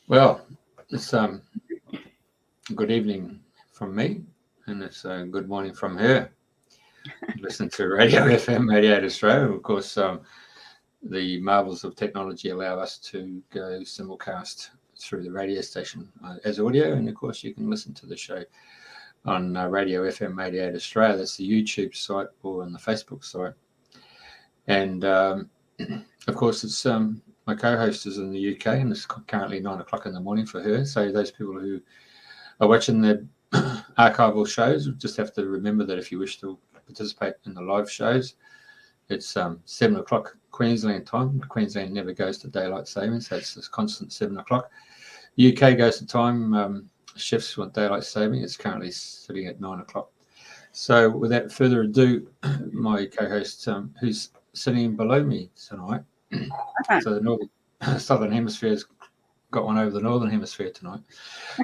Well, it's good evening from me, and it's good morning from her. Listen to Radio FM 88 Australia. Of course, the marvels of technology allow us to go simulcast through the radio station as audio, and of course, you can listen to the show on Radio FM 88 Australia. That's the YouTube site or on the Facebook site. And of course, it's my co-host is in the UK, and it's currently 9 o'clock in the morning for her. So those people who are watching the archival shows just have to remember that if you wish to participate in the live shows, it's 7 o'clock Queensland time. Queensland never goes to daylight savings, so it's this constant 7 o'clock. The UK goes to time shifts with daylight saving. It's currently sitting at 9 o'clock. So without further ado, my co-host, who's sitting below me tonight, so the northern, southern hemisphere's got one over the northern hemisphere tonight.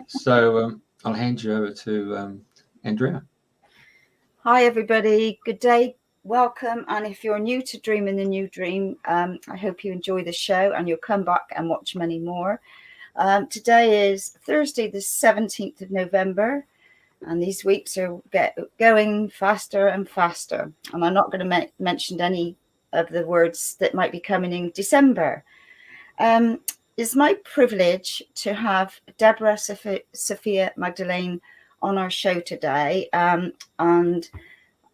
So I'll hand you over to Andrena. Hi, everybody. Good day. Welcome. And if you're new to Dreaming the New Dream, I hope you enjoy the show and you'll come back and watch many more. Today is Thursday, the 17th of November, and these weeks are going faster and faster. And I'm not going to mention any of the words that might be coming in December. It's my privilege to have Debra Sofia Magdalene on our show today. And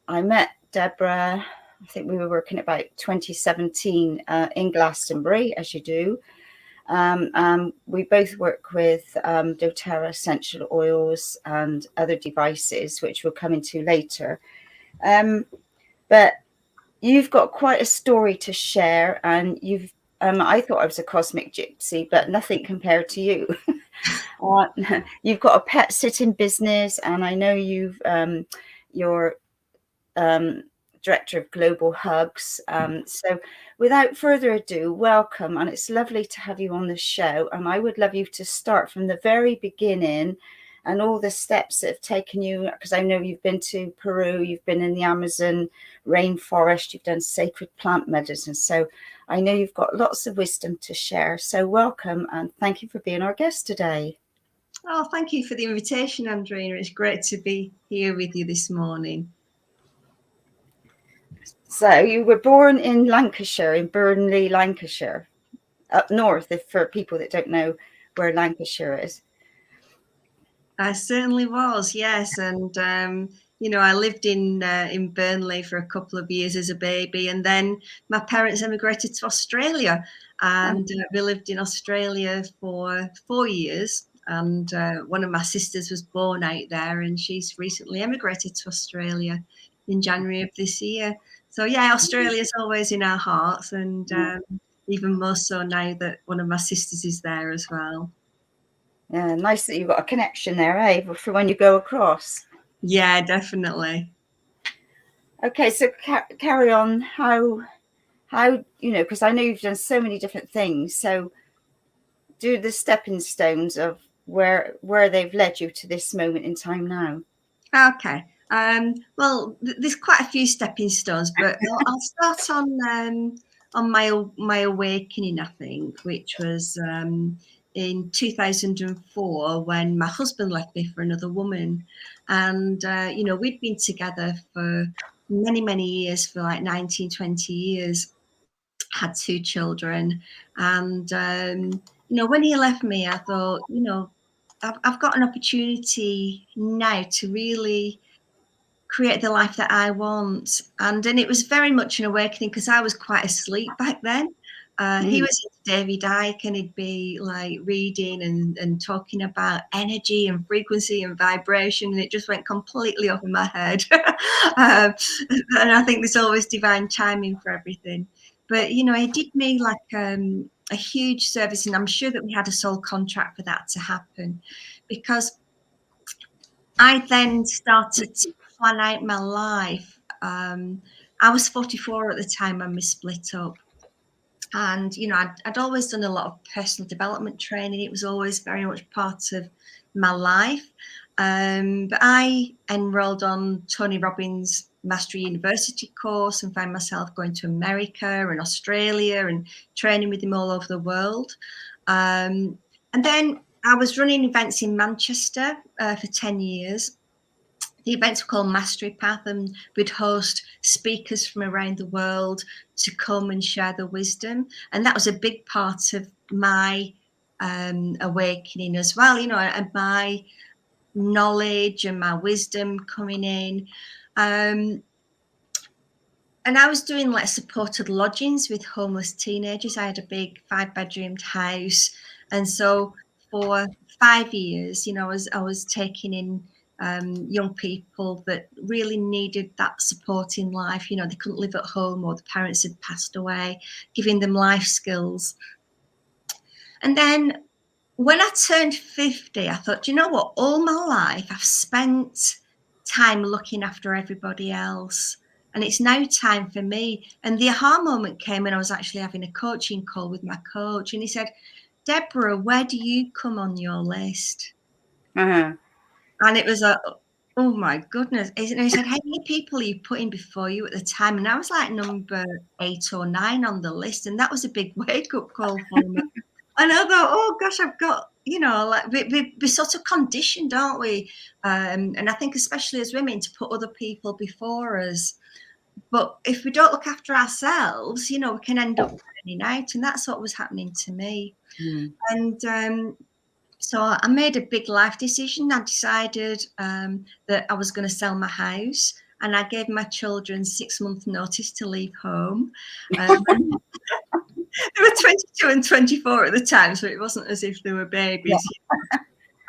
I met Debra, I think we were working about 2017 in Glastonbury, as you do. We both work with doTERRA essential oils and other devices, which we'll come into later. But you've got quite a story to share, and you've I thought I was a cosmic gypsy, but nothing compared to you. You've got a pet sitting business, and I know you're Director of Global Hugs. So without further ado, welcome, and it's lovely to have you on the show. And I would love you to start from the very beginning and all the steps that have taken you, because I know you've been to Peru, you've been in the Amazon rainforest, you've done sacred plant medicine. So I know you've got lots of wisdom to share. So welcome, and thank you for being our guest today. Oh, thank you for the invitation, Andrena. It's great to be here with you this morning. So you were born in Lancashire, in Burnley, Lancashire, up north, for people that don't know where Lancashire is. I certainly was, yes. And, I lived in Burnley for a couple of years as a baby. And then my parents emigrated to Australia. And we lived in Australia for 4 years. And one of my sisters was born out there. And she's recently emigrated to Australia in January of this year. So, yeah, Australia's always in our hearts. And even more so now that one of my sisters is there as well. Yeah, nice that you've got a connection there, for when you go across. Yeah, definitely. Okay, so carry on. How because I know you've done so many different things. So do the stepping stones of where they've led you to this moment in time now. Okay. Well, there's quite a few stepping stones, but I'll start on my awakening, I think, which was in 2004 when my husband left me for another woman. And, we'd been together for many, many years, for like 19, 20 years, had 2 children. And, when he left me, I thought, I've got an opportunity now to really create the life that I want. And it was very much an awakening because I was quite asleep back then. He was into David Icke, and he'd be like reading and talking about energy and frequency and vibration, and it just went completely over my head. And I think there's always divine timing for everything. But, he did me like a huge service, and I'm sure that we had a soul contract for that to happen, because I then started to plan out my life. I was 44 at the time when we split up. And, I'd always done a lot of personal development training. It was always very much part of my life. But I enrolled on Tony Robbins' Mastery University course and found myself going to America and Australia and training with him all over the world. And And then I was running events in Manchester for 10 years. The events were called Mastery Path, and we'd host speakers from around the world to come and share their wisdom. And that was a big part of my awakening as well, and my knowledge and my wisdom coming in. And I was doing like supported lodgings with homeless teenagers. I had a big 5-bedroomed house. And so for 5 years, I was taking in young people that really needed that support in life. They couldn't live at home, or the parents had passed away, giving them life skills. And then when I turned 50, I thought, you know what, all my life I've spent time looking after everybody else, and it's now time for me. And the aha moment came when I was actually having a coaching call with my coach, and he said, Deborah, where do you come on your list? And it was oh my goodness. And he said, how many people are you putting before you at the time? And I was like number 8 or 9 on the list. And that was a big wake-up call for me. And I thought, oh gosh, I've got, like we're sort of conditioned, aren't we? And I think especially as women, to put other people before us. But if we don't look after ourselves, we can end up burning out. And that's what was happening to me. And so I made a big life decision. I decided that I was going to sell my house, and I gave my children 6-month notice to leave home. They were 22 and 24 at the time, so it wasn't as if they were babies. Yeah.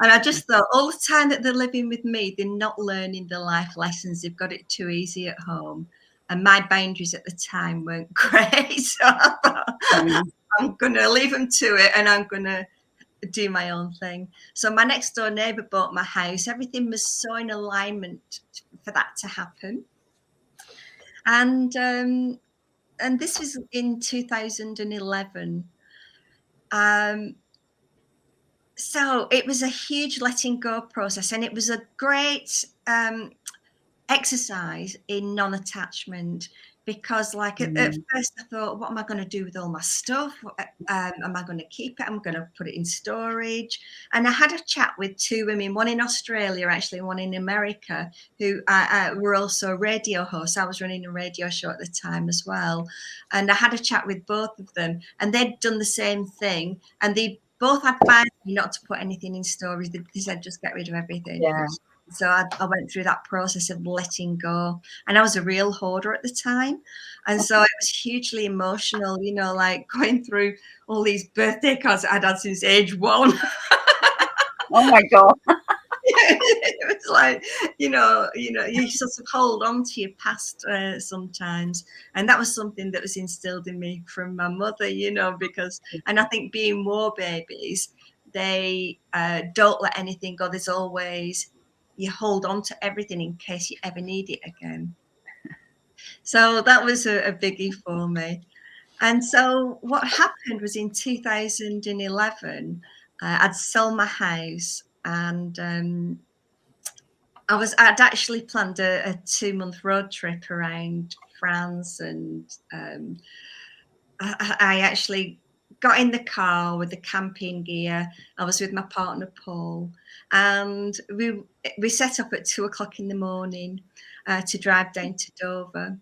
And I just thought, all the time that they're living with me, they're not learning the life lessons. They've got it too easy at home. And my boundaries at the time weren't great. So I thought, I'm going to leave them to it, and I'm going to do my own thing. So my next door neighbour bought my house. Everything was so in alignment for that to happen. And this was in 2011. So it was a huge letting go process, and it was a great exercise in non-attachment, because like at first I thought, what am I going to do with all my stuff? Am I going to keep it? I'm going to put it in storage. And I had a chat with 2 women, one in Australia actually, one in America, who were also radio hosts. I was running a radio show at the time as well. And I had a chat with both of them, and they'd done the same thing. And they both advised me not to put anything in storage. They said, just get rid of everything. Yeah. So I went through that process of letting go, and I was a real hoarder at the time. And so it was hugely emotional, like going through all these birthday cards I'd had since age 1. Oh my God. It was like, you sort of hold on to your past sometimes. And that was something that was instilled in me from my mother, because, and I think being war babies, they don't let anything go. There's always, you hold on to everything in case you ever need it again. So that was a biggie for me. And so what happened was in 2011, I'd sold my house, and I'd actually planned a 2-month road trip around France, and I actually got in the car with the camping gear. I was with my partner Paul, and we set up at 2:00 in the morning to drive down to Dover.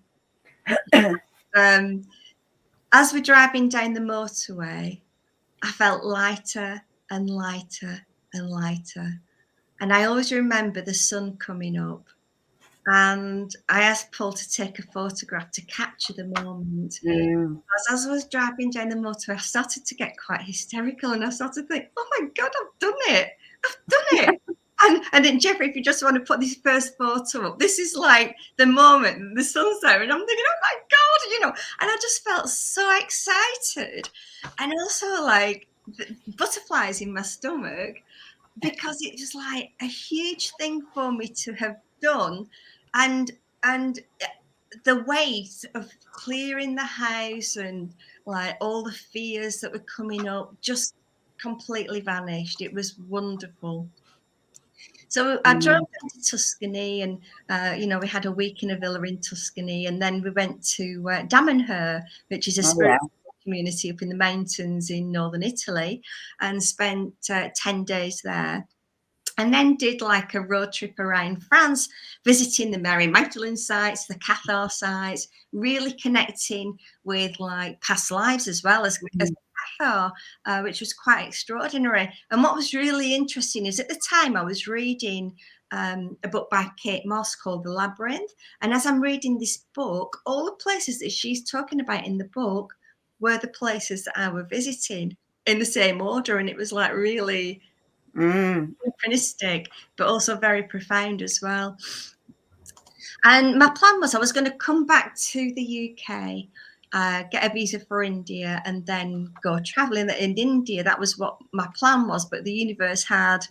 As we're driving down the motorway, I felt lighter and lighter and lighter. And I always remember the sun coming up. And I asked Paul to take a photograph to capture the moment. As I was driving down the motorway, I started to get quite hysterical, and I started to think, oh my God, I've done it. I've done it. And then, Jeffrey, if you just want to put this first photo up, this is like the moment the sun's there, and I'm thinking, oh my God, and I just felt so excited, and also like butterflies in my stomach, because it was like a huge thing for me to have done. And the weight of clearing the house and like all the fears that were coming up just completely vanished. It was wonderful. So I drove down to Tuscany, and we had a week in a villa in Tuscany, and then we went to Damanhur, which is a spiritual community up in the mountains in northern Italy, and spent 10 days there. And then did like a road trip around France, visiting the Mary Magdalene sites, the Cathar sites, really connecting with like past lives as well as Cathar, which was quite extraordinary. And what was really interesting is at the time I was reading a book by Kate Moss called The Labyrinth. And as I'm reading this book, all the places that she's talking about in the book were the places that I were visiting in the same order. And it was like really synchronistic, but also very profound as well. And my plan was I was going to come back to the UK, get a visa for India, and then go traveling in India. That was what my plan was, but the universe had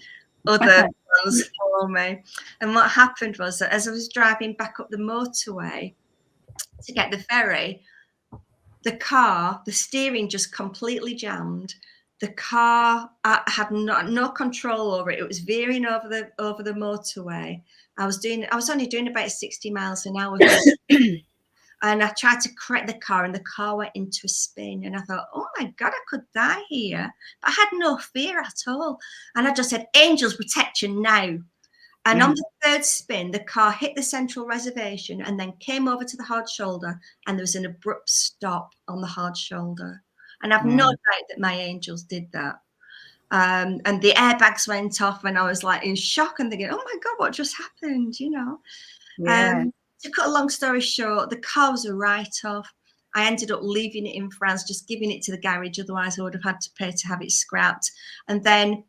other plans for me. And what happened was that as I was driving back up the motorway to get the ferry, the steering just completely jammed. The car had no control over it. It was veering over the motorway. I was only doing about 60 miles an hour. And I tried to correct the car, and the car went into a spin. And I thought, oh my God, I could die here. But I had no fear at all. And I just said, angels, protection now. And on the third spin, the car hit the central reservation and then came over to the hard shoulder, and there was an abrupt stop on the hard shoulder. And I've no doubt that my angels did that. And the airbags went off, and I was like in shock and thinking, oh my God, what just happened? You know? To cut a long story short, the car was a write-off. I ended up leaving it in France, just giving it to the garage. Otherwise, I would have had to pay to have it scrapped. And then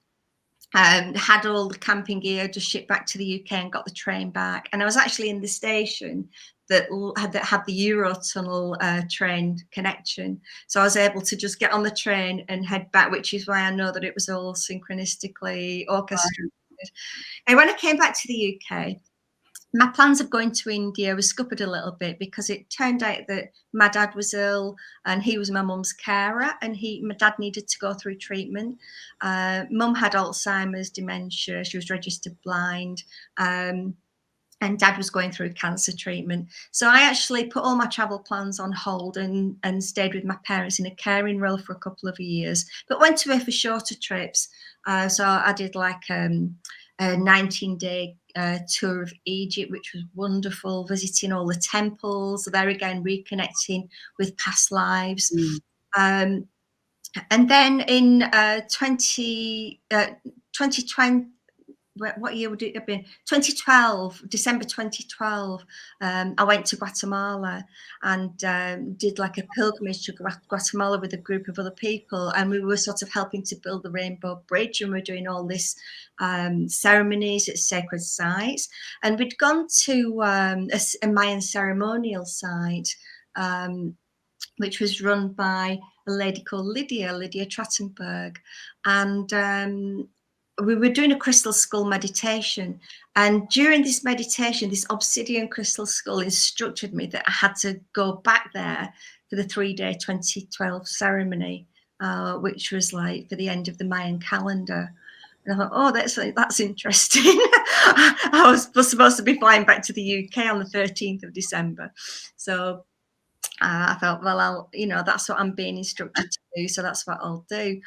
had all the camping gear, just shipped back to the UK and got the train back. And I was actually in the station that had the Eurotunnel train connection. So I was able to just get on the train and head back, which is why I know that it was all synchronistically orchestrated. And when I came back to the UK, my plans of going to India were scuppered a little bit because it turned out that my dad was ill and he was my mum's carer, and my dad needed to go through treatment. Mum had Alzheimer's, dementia, she was registered blind, and dad was going through cancer treatment. So I actually put all my travel plans on hold and stayed with my parents in a caring role for a couple of years, but went away for shorter trips. So I did like a 19-day tour of Egypt, which was wonderful, visiting all the temples, there again reconnecting with past lives. And then in 2020, what year would it have been? 2012, December 2012, I went to Guatemala and did like a pilgrimage to Guatemala with a group of other people, and we were sort of helping to build the Rainbow Bridge, and we're doing all this ceremonies at sacred sites. And we'd gone to a Mayan ceremonial site, which was run by a lady called Lydia Trachtenberg, and we were doing a crystal skull meditation. And during this meditation, this obsidian crystal skull instructed me that I had to go back there for the 3-day 2012 ceremony, which was like for the end of the Mayan calendar. And I thought, oh, that's interesting. I was supposed to be flying back to the UK on the 13th of December. So I thought, well, that's what I'm being instructed to do, so that's what I'll do.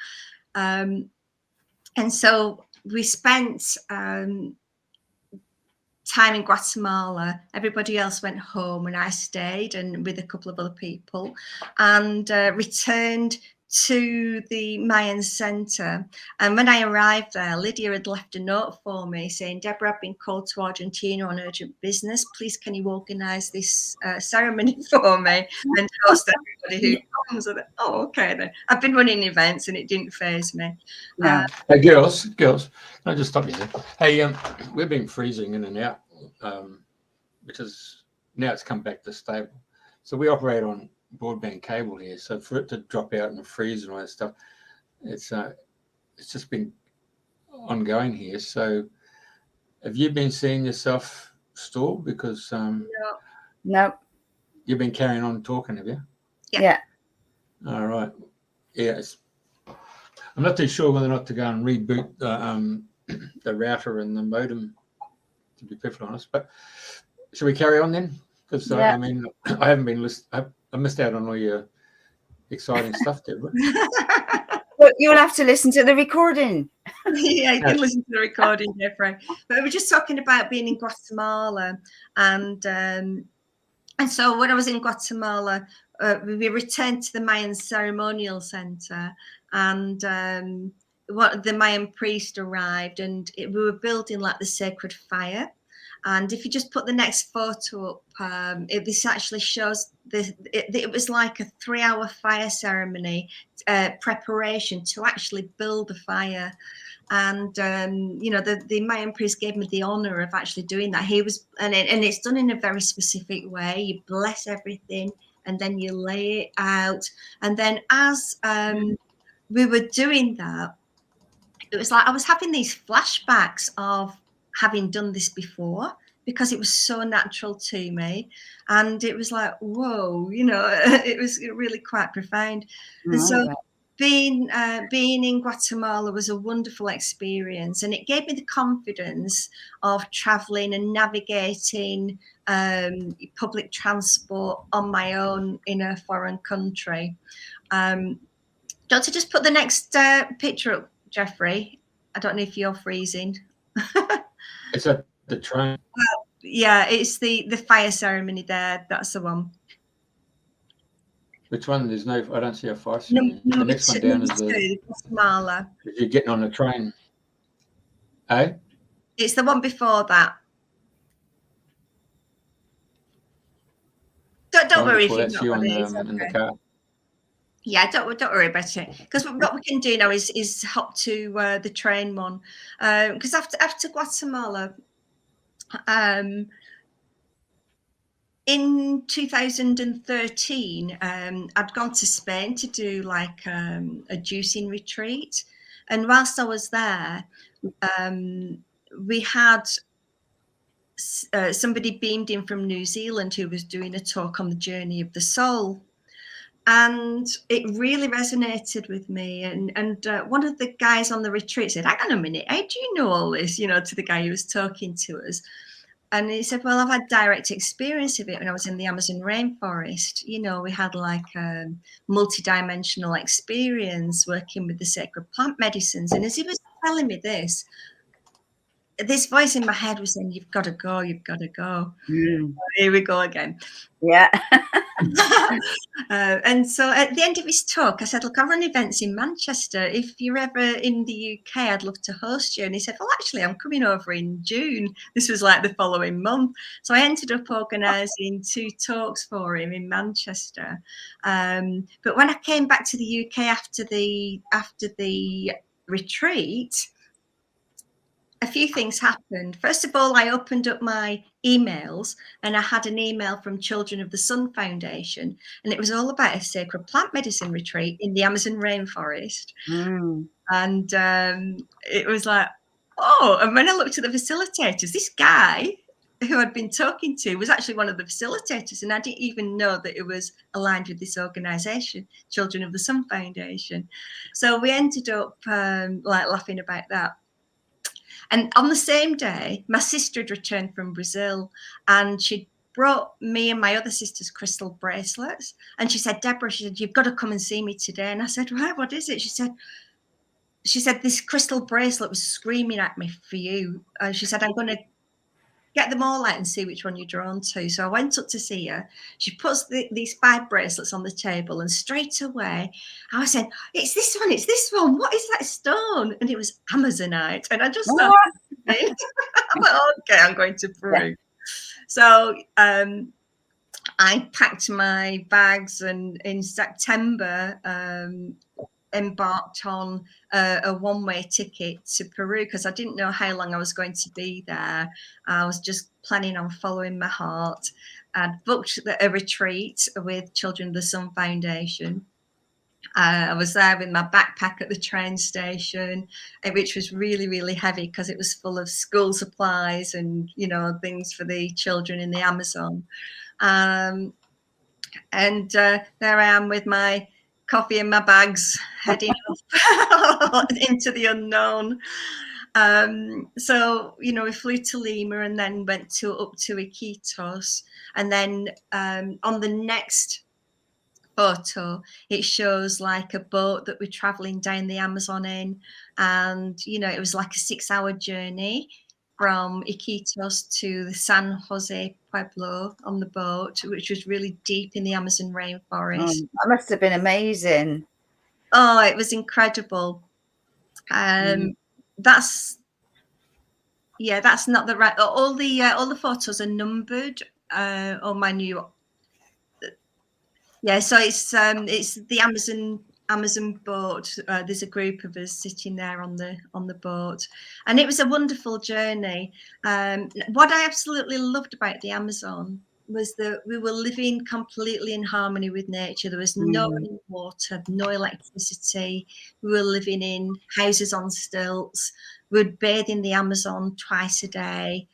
And so we spent time in Guatemala. Everybody else went home and I stayed and with a couple of other people, and returned to the Mayan Center. And when I arrived there, Lydia had left a note for me saying, Deborah, I've been called to Argentina on urgent business. Please, can you organise this ceremony for me and host everybody who comes? And, oh, okay then. I've been running events and it didn't faze me. Hey, girls, can I just stop you there? Hey, we've been freezing in and out because now it's come back to stable. So we operate on broadband cable here, so for it to drop out and freeze and all that stuff, it's just been ongoing here. So have you been seeing yourself stall because no, you've been carrying on talking, have you? Yeah. All right. Yes. I'm not too sure whether or not to go and reboot the router and the modem, to be perfectly honest, but should we carry on then? Because I mean, I haven't been listening. I missed out on all your exciting stuff, Deborah. But you'll have to listen to the recording. Yeah, you can listen to the recording, Jeffrey. But we were just talking about being in Guatemala, and so when I was in Guatemala, we returned to the Mayan ceremonial center, and what the Mayan priest arrived, and we were building like the sacred fire. And if you just put the next photo up, this actually shows it was like a 3-hour fire ceremony preparation to actually build a fire. And the Mayan priest gave me the honor of actually doing that. He was, and it's done in a very specific way. You bless everything, and then you lay it out. And then as we were doing that, it was like I was having these flashbacks of having done this before, because it was so natural to me, and it was like, whoa, it was really quite profound. And so being in Guatemala was a wonderful experience, and it gave me the confidence of traveling and navigating public transport on my own in a foreign country. Don't you just put the next picture up, Jeffrey? I don't know if you're freezing. Is that the train? Well, yeah, it's the fire ceremony there. That's the one. Which one? There's no. I don't see a fire ceremony. The next one down is the Guatemala. You're getting on the train. Eh? It's the one before that. Don't worry if that's you in the car. Yeah, don't worry about it. Because what we can do now is hop to the train one. Because after Guatemala, in 2013, I'd gone to Spain to do like a juicing retreat, and whilst I was there, we had somebody beamed in from New Zealand who was doing a talk on the journey of the soul. And it really resonated with me. And one of the guys on the retreat said, hang on a minute, how do you know all this, to the guy who was talking to us? And he said, well, I've had direct experience of it when I was in the Amazon rainforest. We had like a multi-dimensional experience working with the sacred plant medicines. And as he was telling me this voice in my head was saying, you've got to go, you've got to go. Here we go again. Yeah. And so at the end of his talk, I said, look, I run events in Manchester. If you're ever in the UK, I'd love to host you. And he said, well, actually, I'm coming over in June. This was like the following month. So I ended up organising 2 talks for him in Manchester. But when I came back to the UK after the retreat, a few things happened. First of all, I opened up my emails and I had an email from Children of the Sun Foundation, and it was all about a sacred plant medicine retreat in the Amazon rainforest. And it was like, oh, and when I looked at the facilitators, this guy who I'd been talking to was actually one of the facilitators, and I didn't even know that it was aligned with this organisation, Children of the Sun Foundation. So we ended up like laughing about that. And on the same day, my sister had returned from Brazil, and she brought me and my other sister's crystal bracelets. And she said, Deborah, she said, you've got to come and see me today. And I said, right, what is it? She said, this crystal bracelet was screaming at me for you. She said, I'm going to get them all out and see which one you're drawn to. So I went up to see her. She puts these 5 bracelets on the table, and straight away I was saying, it's this one. What is that stone? And it was Amazonite. And I just started I'm like, okay, I'm going to Peru. Yeah. So I packed my bags, and in September embarked on a one-way ticket to Peru, because I didn't know how long I was going to be there. I was just planning on following my heart. I'd booked a retreat with Children of the Sun Foundation. I was there with my backpack at the train station, which was really, really heavy because it was full of school supplies and, things for the children in the Amazon. And there I am with my coffee in my bags, heading into the unknown. So, we flew to Lima and then went up to Iquitos. And then on the next photo, it shows like a boat that we're traveling down the Amazon in, and it was like a 6-hour journey from Iquitos to the San Jose Pueblo on the boat, which was really deep in the Amazon rainforest. That must have been amazing. Oh, it was incredible. That's not the right. All the photos are numbered on my new. Yeah, so it's the Amazon boat. There's a group of us sitting there on the boat, and it was a wonderful journey. What I absolutely loved about the Amazon was that we were living completely in harmony with nature. There was no running water, no electricity. We were living in houses on stilts. We'd bathe in the Amazon twice a day.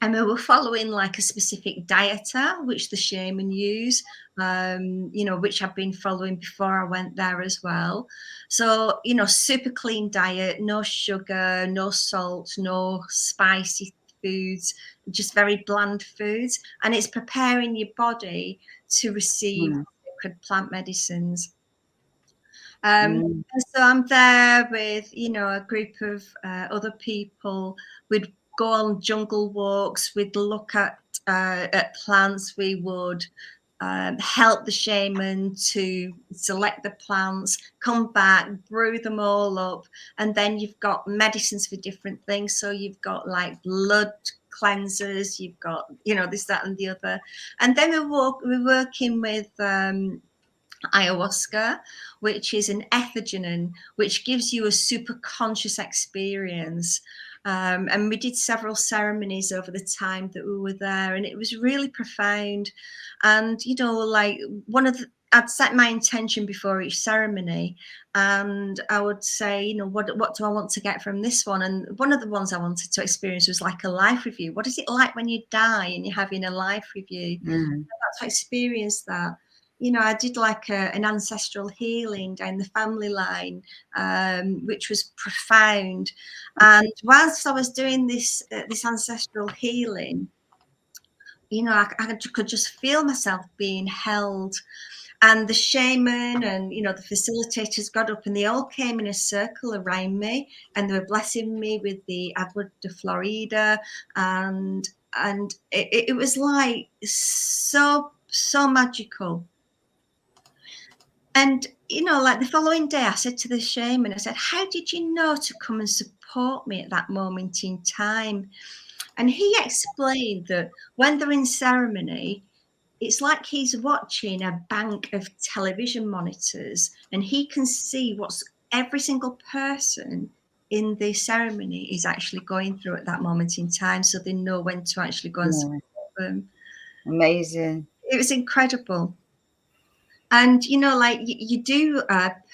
And we were following like a specific dieter, which the shaman use, which I've been following before I went there as well. So, super clean diet, no sugar, no salt, no spicy foods, just very bland foods. And it's preparing your body to receive sacred plant medicines. And so I'm there with, a group of other people. We'd go on jungle walks. We'd look at plants. We would help the shaman to select the plants, come back, brew them all up, and then you've got medicines for different things. So you've got like blood cleansers. You've got this, that, and the other. And then we're working with ayahuasca, which is an entheogen, which gives you a super conscious experience. And we did several ceremonies over the time that we were there, and it was really profound. And I'd set my intention before each ceremony, and I would say, what do I want to get from this one? And one of the ones I wanted to experience was like a life review. What is it like when you die and you're having a life review? That's to experience that. I did like an ancestral healing down the family line, which was profound. And whilst I was doing this ancestral healing, I could just feel myself being held. And the shaman and, the facilitators got up and they all came in a circle around me, and they were blessing me with the Agua de Florida. And it was like so magical. And, like the following day, I said to the shaman, I said, how did you know to come and support me at that moment in time? And he explained that when they're in ceremony, it's like he's watching a bank of television monitors, and he can see what's every single person in the ceremony is actually going through at that moment in time, so they know when to actually go and support them. Amazing. It was incredible. And, you do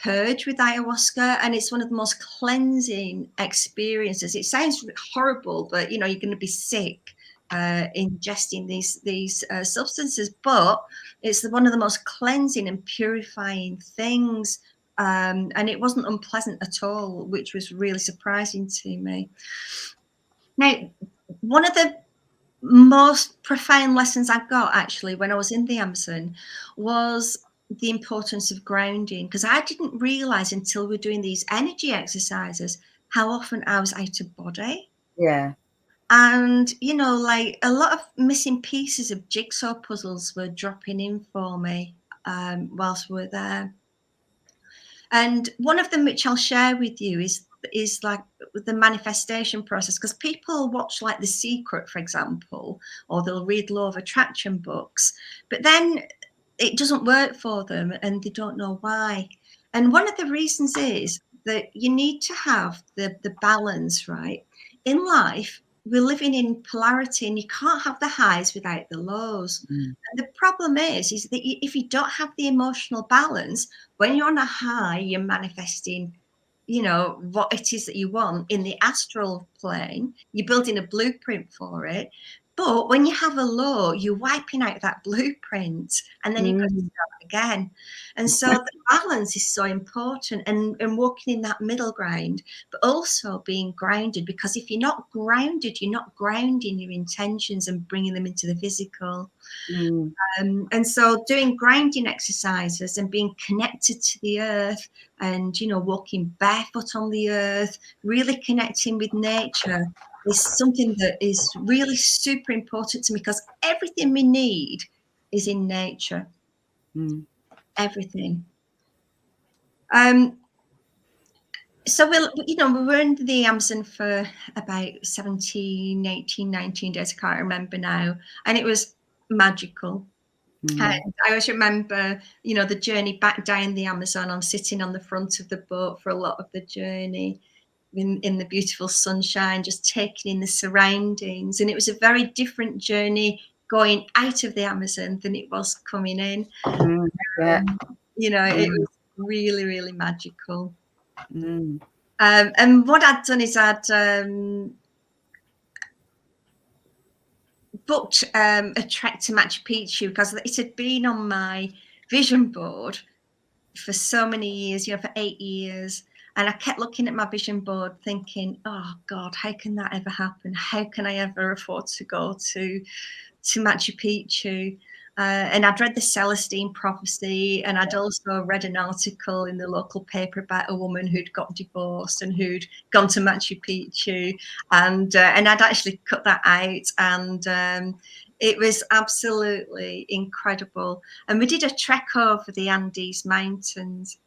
purge with ayahuasca, and it's one of the most cleansing experiences. It sounds horrible, but, you're going to be sick ingesting these substances, but it's one of the most cleansing and purifying things. And it wasn't unpleasant at all, which was really surprising to me. Now, one of the most profound lessons I got actually when I was in the Amazon was the importance of grounding, because I didn't realize until we were doing these energy exercises how often I was out of body. Yeah. And, like a lot of missing pieces of jigsaw puzzles were dropping in for me whilst we were there. And one of them, which I'll share with you, is like the manifestation process, because people watch like The Secret, for example, or they'll read law of attraction books, but then it doesn't work for them and they don't know why. And one of the reasons is that you need to have the balance, right? In life, we're living in polarity, and you can't have the highs without the lows. And the problem is that if you don't have the emotional balance, when you're on a high, you're manifesting what it is that you want in the astral plane. You're building a blueprint for it. But when you have a low, you're wiping out that blueprint, and then you've got to start again. And so the balance is so important, and walking in that middle ground, but also being grounded, because if you're not grounded, you're not grounding your intentions and bringing them into the physical. And so doing grounding exercises and being connected to the earth and, you know, walking barefoot on the earth, really connecting with nature is something that is really super important to me, because everything we need is in nature. Everything. So we were in the Amazon for about 17, 18, 19 days. I can't remember now. And it was magical. And I always remember, you know, the journey back down the Amazon. I'm sitting on the front of the boat for a lot of the journey in the beautiful sunshine, just taking in the surroundings. And it was a very different journey going out of the Amazon than it was coming in. You know, it was really, really magical. And what I'd done is I'd booked a trek to Machu Picchu, because it had been on my vision board for so many years, you know, for 8 years. And I kept looking at my vision board thinking, oh God, how can that ever happen? How can I ever afford to go to Machu Picchu? And I'd read the Celestine prophecy, and I'd also read an article in the local paper about a woman who'd got divorced and who'd gone to Machu Picchu, and I'd actually cut that out, and it was absolutely incredible. And we did a trek over the Andes Mountains.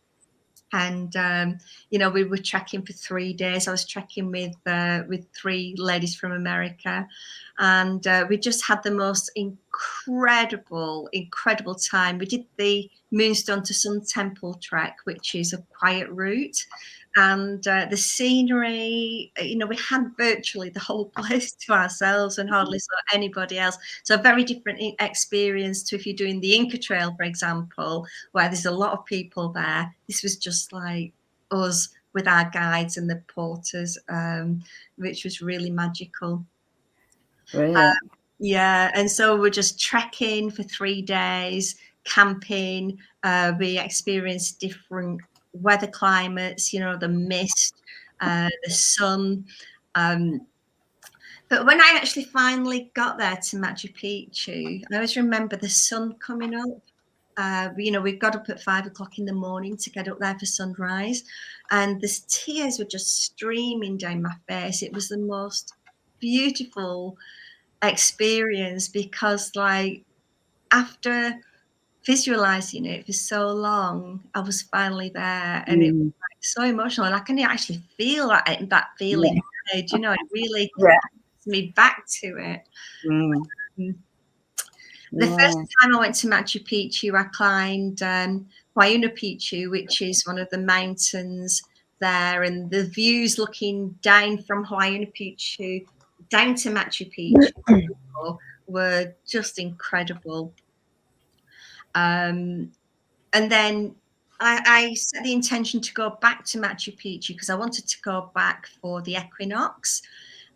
And you know, we were trekking for 3 days. I was trekking with 3 ladies from America, and we just had the most incredible time. We did the Moonstone to Sun Temple trek, which is a quiet route, and the scenery, you know, we had virtually the whole place to ourselves and hardly saw anybody else. So a very different experience to if you're doing the Inca Trail, for example, where there's a lot of people there. This was just like us with our guides and the porters, which was really magical. Yeah, and so we're just trekking for 3 days, camping. We experienced different weather climates, you know, the mist, the sun. But when I actually finally got there to Machu Picchu, I always remember the sun coming up. You know, we got up at 5 o'clock in the morning to get up there for sunrise, and the tears were just streaming down my face. It was the most beautiful experience, because like after visualizing it for so long, I was finally there, and it was like so emotional, and I can actually feel that feeling. You know, it really takes me back to it. The first time I went to Machu Picchu, I climbed Huayna Picchu, which is one of the mountains there, and the views looking down from Huayna Picchu down to Machu Picchu were just incredible. And then I set the intention to go back to Machu Picchu because I wanted to go back for the equinox,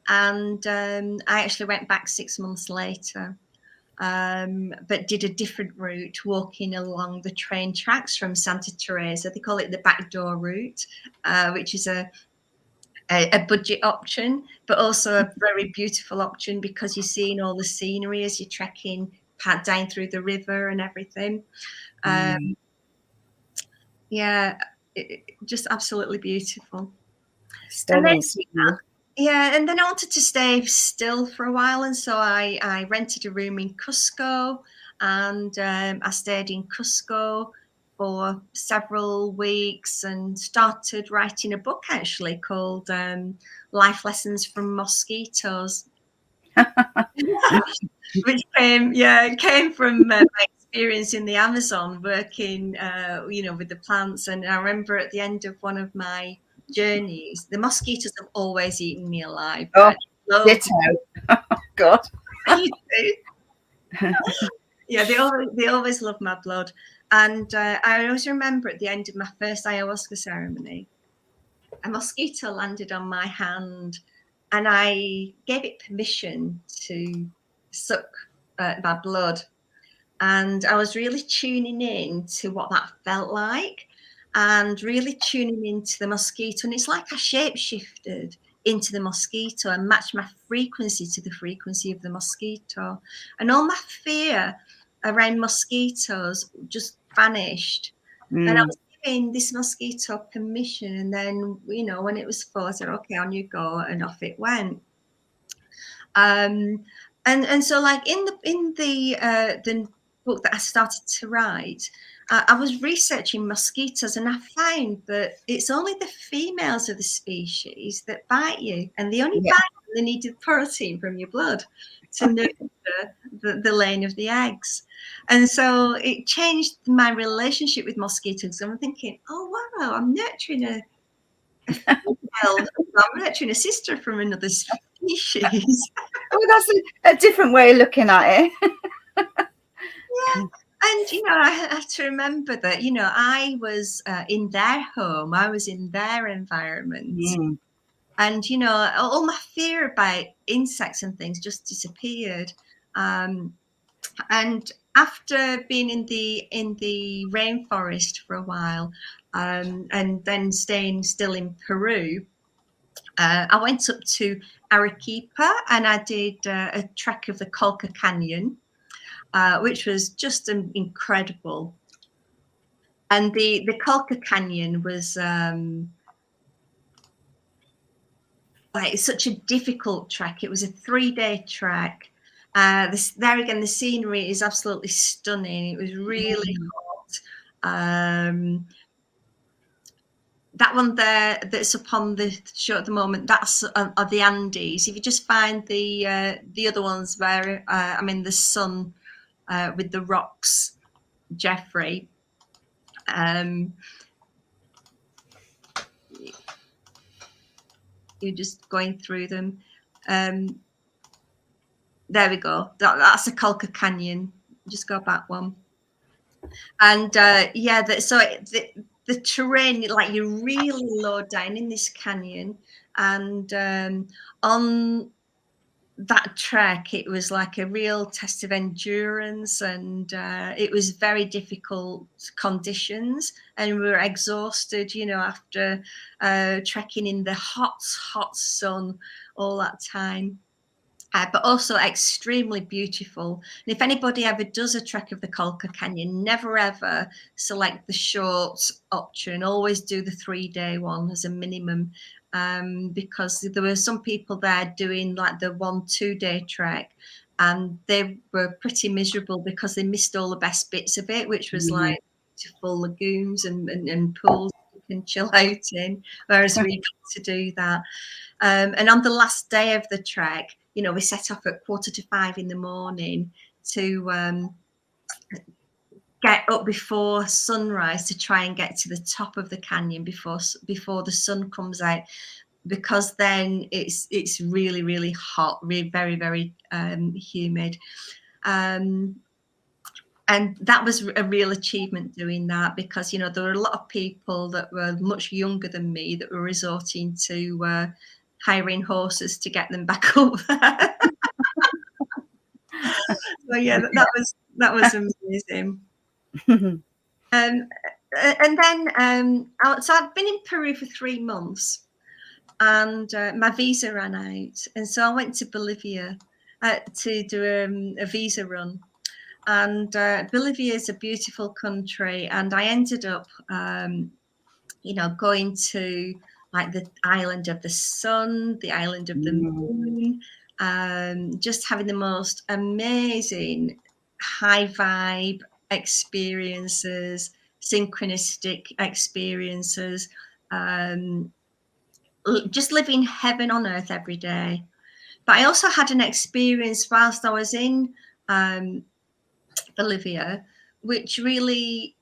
and I actually went back 6 months later. But did a different route, walking along the train tracks from Santa Teresa. They call it the backdoor route, which is a budget option, but also a very beautiful option because you're seeing all the scenery as you're trekking down through the river and everything. Yeah, just absolutely beautiful. Stunning. And then I wanted to stay still for a while, and so I rented a room in Cusco, and I stayed in Cusco for several weeks and started writing a book actually called Life Lessons from Mosquitoes, which came from my experience in the Amazon working, you know, with the plants. And I remember at the end of one of my journeys, the mosquitoes have always eaten me alive. Oh, ditto. God. Yeah, they always love my blood. And I always remember at the end of my first ayahuasca ceremony, a mosquito landed on my hand, and I gave it permission to suck my blood. And I was really tuning in to what that felt like, and really tuning into the mosquito. And it's like I shape-shifted into the mosquito and match my frequency to the frequency of the mosquito. And all my fear around mosquitoes just vanished. And I was giving this mosquito permission. And then, you know, when it was full, I said, okay, on you go. And off it went. And so, like in the book that I started to write, I was researching mosquitoes, and I found that it's only the females of the species that bite you, and they only bite when they need the protein from your blood to nurture the laying of the eggs. And so it changed my relationship with mosquitoes. I'm thinking, oh wow, I'm nurturing a female, I'm nurturing a sister from another species. Oh, that's a different way of looking at it. Yeah. And, you know, I have to remember that, you know, I was in their home, I was in their environment. And, you know, all my fear about insects and things just disappeared. And after being in the rainforest for a while, and then staying still in Peru, I went up to Arequipa and I did a trek of the Colca Canyon. Which was just incredible. And the Colca Canyon was like such a difficult trek. It was a 3-day trek. There again, the scenery is absolutely stunning. It was really hot. That one there that's up on the show at the moment, that's of the Andes. If you just find the other ones where I'm in the sun with the rocks, Jeffrey. You're just going through them. There we go. That's the Colca Canyon. Just go back one. And so the terrain, like you're really low down in this canyon, and on that trek, it was like a real test of endurance, and it was very difficult conditions, and we were exhausted, you know, after trekking in the hot sun all that time. But also extremely beautiful. And if anybody ever does a trek of the Colca Canyon, never ever select the short option. Always do the 3-day one as a minimum, because there were some people there doing like the 1-2-day trek, and they were pretty miserable because they missed all the best bits of it, which was like beautiful lagoons and pools you can chill out in, whereas we got to do that. And on the last day of the trek, you know, we set off at 4:45 in the morning to get up before sunrise to try and get to the top of the canyon before the sun comes out, because then it's really, really hot, really very, very humid. And that was a real achievement doing that, because, you know, there were a lot of people that were much younger than me that were resorting to hiring horses to get them back up there. So yeah, that was amazing. And then so I'd been in Peru for 3 months, and my visa ran out, and so I went to Bolivia to do a visa run. And Bolivia is a beautiful country, and I ended up, you know, going to like the island of the sun, the island of the moon, just having the most amazing high vibe experiences, synchronistic experiences, just living heaven on earth every day. But I also had an experience whilst I was in Bolivia, which really,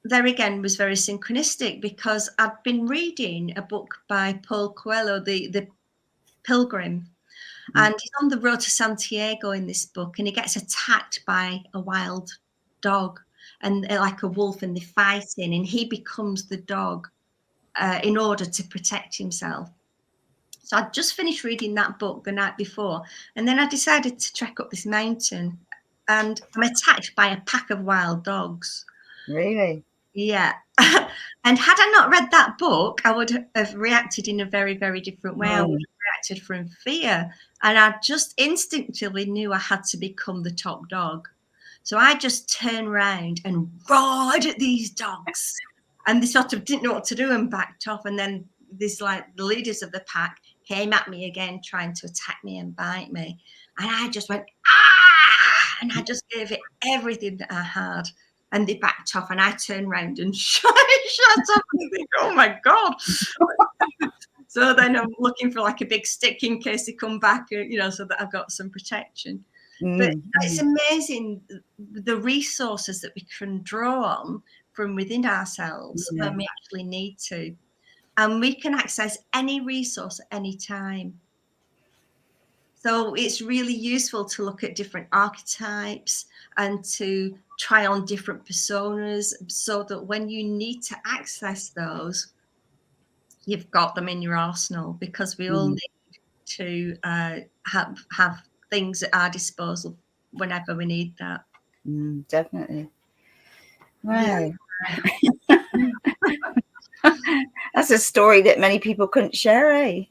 there again, was very synchronistic, because I'd been reading a book by Paul Coelho, the Pilgrim, and he's on the road to Santiago in this book, and he gets attacked by a wild dog, and like a wolf, and they're fighting, and he becomes the dog in order to protect himself. So I'd just finished reading that book the night before, and then I decided to trek up this mountain, and I'm attacked by a pack of wild dogs. Really? Yeah. And had I not read that book, I would have reacted in a very, very different way. I would have protected from fear. And I just instinctively knew I had to become the top dog. So I just turned around and roared at these dogs. And they sort of didn't know what to do and backed off. And then this, like, the leaders of the pack came at me again, trying to attack me and bite me. And I just went, ah! And I just gave it everything that I had. And they backed off, and I turned around and shut up and think, oh my God. So then I'm looking for like a big stick in case they come back, you know, so that I've got some protection. But it's amazing the resources that we can draw on from within ourselves when we actually need to. And we can access any resource at any time. So it's really useful to look at different archetypes and to try on different personas so that when you need to access those, you've got them in your arsenal, because we all need to have things at our disposal whenever we need that. Definitely. Wow. Yeah. That's a story that many people couldn't share, eh?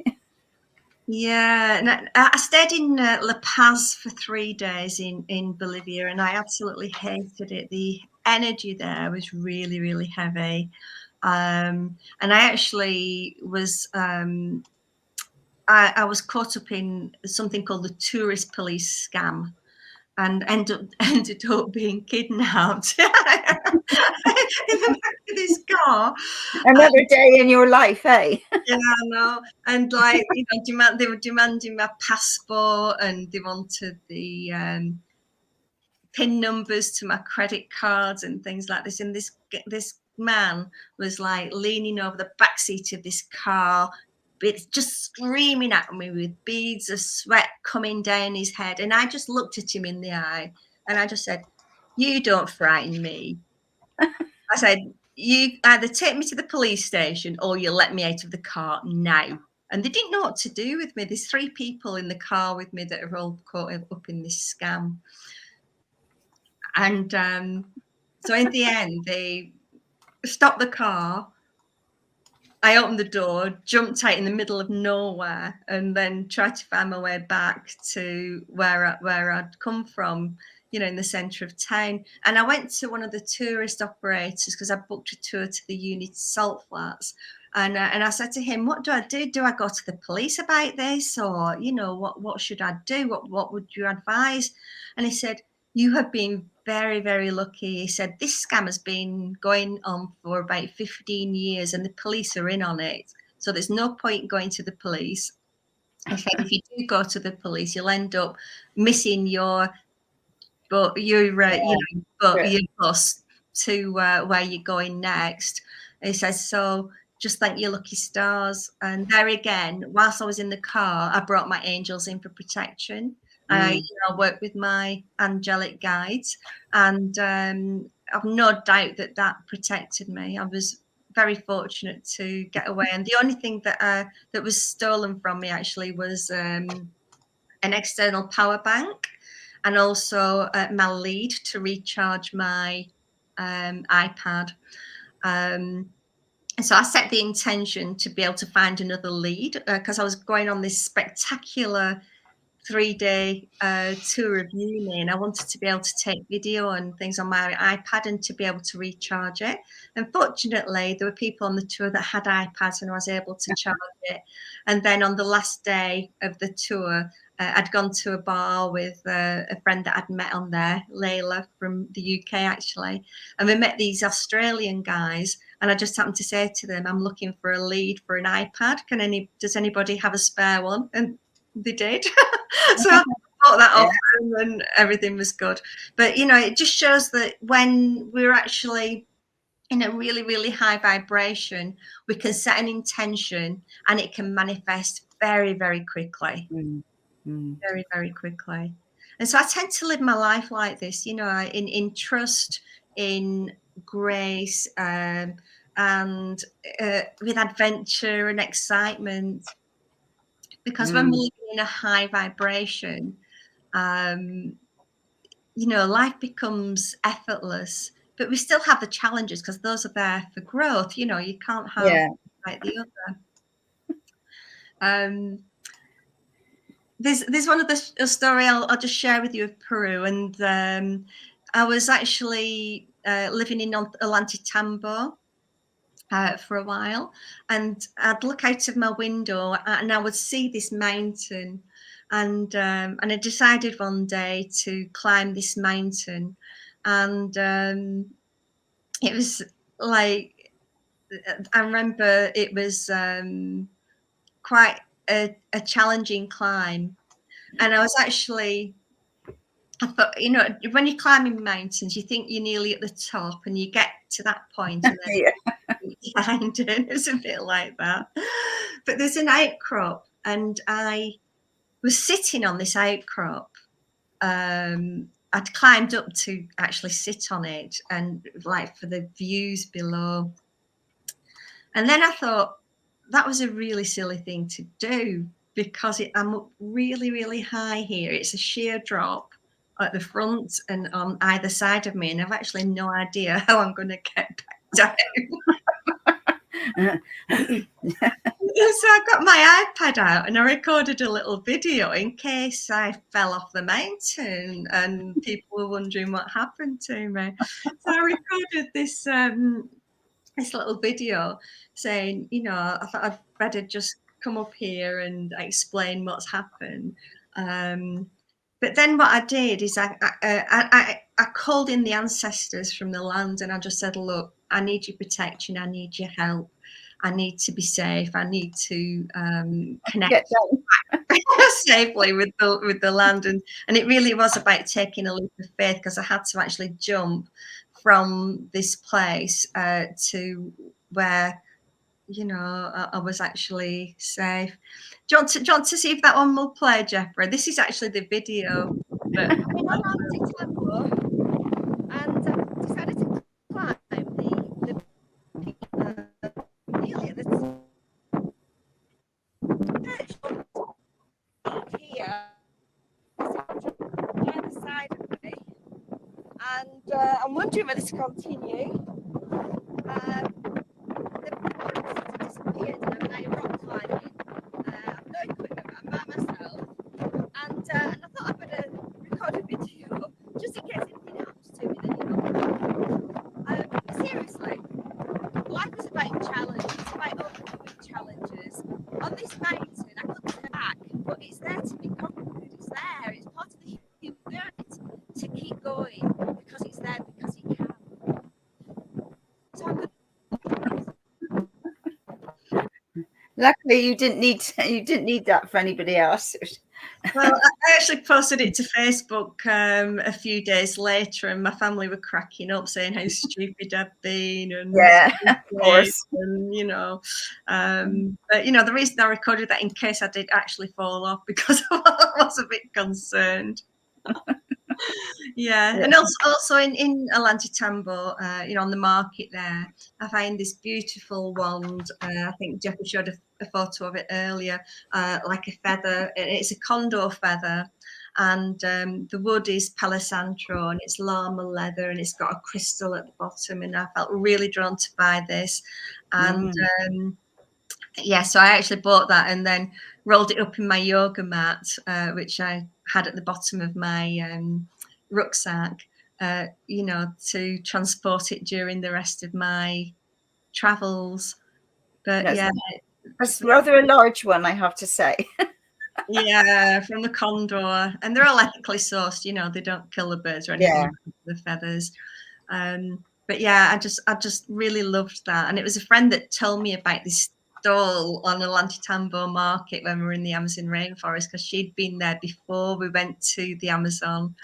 Yeah, and I stayed in La Paz for 3 days in Bolivia, and I absolutely hated it. The energy there was really, really heavy. And I actually was, I was caught up in something called the tourist police scam, and ended up being kidnapped in the back of this car. Another day in your life, eh? Yeah, I know. And like, you know, they were demanding my passport, and they wanted the PIN numbers to my credit cards and things like this. And this man was like leaning over the back seat of this car, just screaming at me with beads of sweat coming down his head. And I just looked at him in the eye, and I just said, "You don't frighten me." I said, "You either take me to the police station or you let me out of the car now." And they didn't know what to do with me. There's 3 people in the car with me that are all caught up in this scam. And so in the end, they stopped the car. I opened the door, jumped out in the middle of nowhere, and then tried to find my way back to where I'd come from, you know, in the centre of town. And I went to one of the tourist operators because I booked a tour to the Unity Salt Flats. And I said to him, "What do I do? Do I go to the police about this, or, you know, what should I do? What would you advise?" And he said, "You have been very, very lucky." He said, "This scam has been going on for about 15 years and the police are in on it. So there's no point going to the police." He said, "If you do go to the police, you'll end up missing your bus to where you're going next." He says, "So just thank your lucky stars." And there again, whilst I was in the car, I brought my angels in for protection. I work with my angelic guides, and I've no doubt that protected me. I was very fortunate to get away. And the only thing that was stolen from me actually was an external power bank, and also my lead to recharge my iPad. So I set the intention to be able to find another lead, because I was going on this spectacular 3-day tour of uni, and I wanted to be able to take video and things on my iPad and to be able to recharge it. And fortunately, there were people on the tour that had iPads, and I was able to charge it. And then on the last day of the tour, I'd gone to a bar with a friend that I'd met on there, Layla from the UK actually, and we met these Australian guys. And I just happened to say to them, "I'm looking for a lead for an iPad. Does anybody have a spare one?" And they did. So I bought that off them, and everything was good. But, you know, it just shows that when we're actually in a really, really high vibration, we can set an intention and it can manifest very, very quickly. Very, very quickly. And so I tend to live my life like this, you know, in trust, in grace, and with adventure and excitement. Because when we're living in a high vibration, you know, life becomes effortless, but we still have the challenges because those are there for growth. You know, you can't have like the other. there's one of the story I'll just share with you of Peru, and I was actually living in Ollantaytambo for a while, and I'd look out of my window and I would see this mountain, and I decided one day to climb this mountain, and it was like, I remember it was quite a challenging climb. And I was actually, I thought, you know, when you're climbing mountains, you think you're nearly at the top, and you get to that point and then Yeah. behind it. It was a bit like that. But there's an outcrop, and I was sitting on this outcrop. I'd climbed up to actually sit on it and like for the views below. And then I thought that was a really silly thing to do, because I'm up really, really high here. It's a sheer drop at the front and on either side of me, and I've actually no idea how I'm going to get back down. So I got my iPad out and I recorded a little video in case I fell off the mountain and people were wondering what happened to me. So I recorded this this little video saying, you know, I thought I'd better just come up here and explain what's happened. But then what I did is I called in the ancestors from the land, and I just said, look, I need your protection, I need your help, I need to be safe, I need to connect safely with the land. And it really was about taking a leap of faith, because I had to actually jump from this place to where, you know, I was actually safe. Do you want to see if that one will play, Jeffrey? This is actually the video. But I'm in Ollantaytambo, and I've decided to climb the nearly at the here, the other side of me, and I'm wondering whether to continue. The forest disappeared, and I'm now rock climbing. I've no equipment, I'm by myself, and I thought I'd better record a video just in case anything happens to me. Then seriously, life is about challenge. It's about overcoming challenges. On this mountain, I couldn't turn back, but it's there to be conquered. It's there. It's part of the human to keep going, because it's there because you can. So I'm Luckily, you didn't need that for anybody else. well, I actually posted it to Facebook a few days later, and my family were cracking up, saying how stupid I'd been, and Yeah, of course. and you know, but you know, the reason I recorded that in case I did actually fall off, because I was a bit concerned. Yeah, and also in Ollantaytambo, you know, on the market there, I find this beautiful wand. I think Jeffrey showed a photo of it earlier, like a feather. It's a condor feather, and the wood is Palo Santo, and it's llama leather, and it's got a crystal at the bottom. And I felt really drawn to buy this, and yeah, so I actually bought that and then rolled it up in my yoga mat, which I had at the bottom of my rucksack, you know, to transport it during the rest of my travels. But That's rather a large one, I have to say. yeah, from the condor, and they're all ethically sourced. You know, they don't kill the birds or anything. The feathers. But yeah, I just really loved that, and it was a friend that told me about this stall on Ollantaytambo market when we were in the Amazon rainforest, because she'd been there before we went to the Amazon.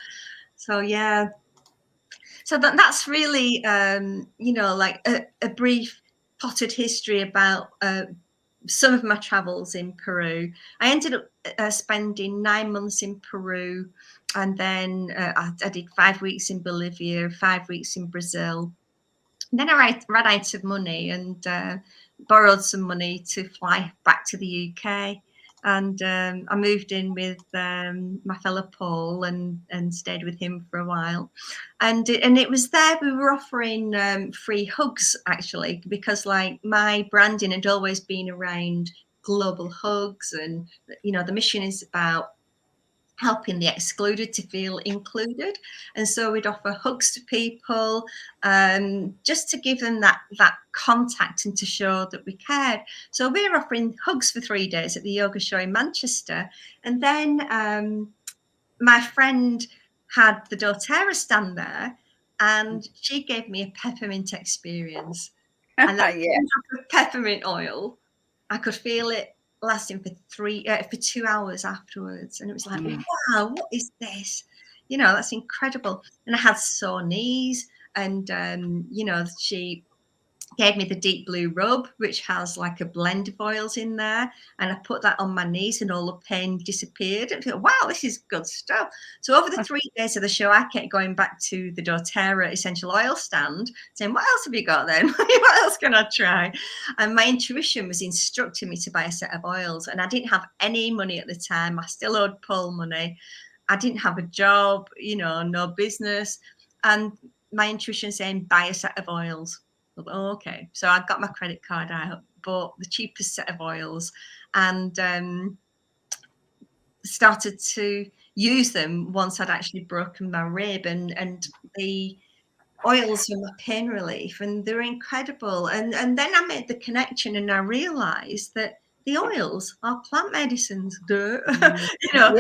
So yeah, so that's really you know, like a brief potted history about some of my travels in Peru. I ended up spending 9 months in Peru, and then I did 5 weeks in Bolivia, 5 weeks in Brazil. And then I ran out of money and borrowed some money to fly back to the UK. And I moved in with my fellow Paul and stayed with him for a while. And it was there we were offering free hugs, actually, because like my branding had always been around global hugs. And, you know, the mission is about helping the excluded to feel included. And so we'd offer hugs to people, just to give them that contact and to show that we cared. So we're offering hugs for 3 days at the yoga show in Manchester. And then my friend had the doTERRA stand there, and she gave me a peppermint experience. And that drop of peppermint oil, I could feel it lasting for 2 hours afterwards. And it was like, wow, what is this? You know, that's incredible. And I had sore knees, and you know, she gave me the deep blue rub, which has like a blend of oils in there, and I put that on my knees and all the pain disappeared. And I thought, wow, this is good stuff. So over the 3 days of the show, I kept going back to the doTERRA essential oil stand, saying, what else have you got then? What else can I try? And my intuition was instructing me to buy a set of oils, and I didn't have any money at the time. I still owed Paul money. I didn't have a job, you know, no business. And my intuition saying, buy a set of oils. Oh, okay. So I got my credit card out, bought the cheapest set of oils, and started to use them once I'd actually broken my rib, and the oils were my pain relief, and they were incredible. And then I made the connection, and I realized that the oils are plant medicines. You know,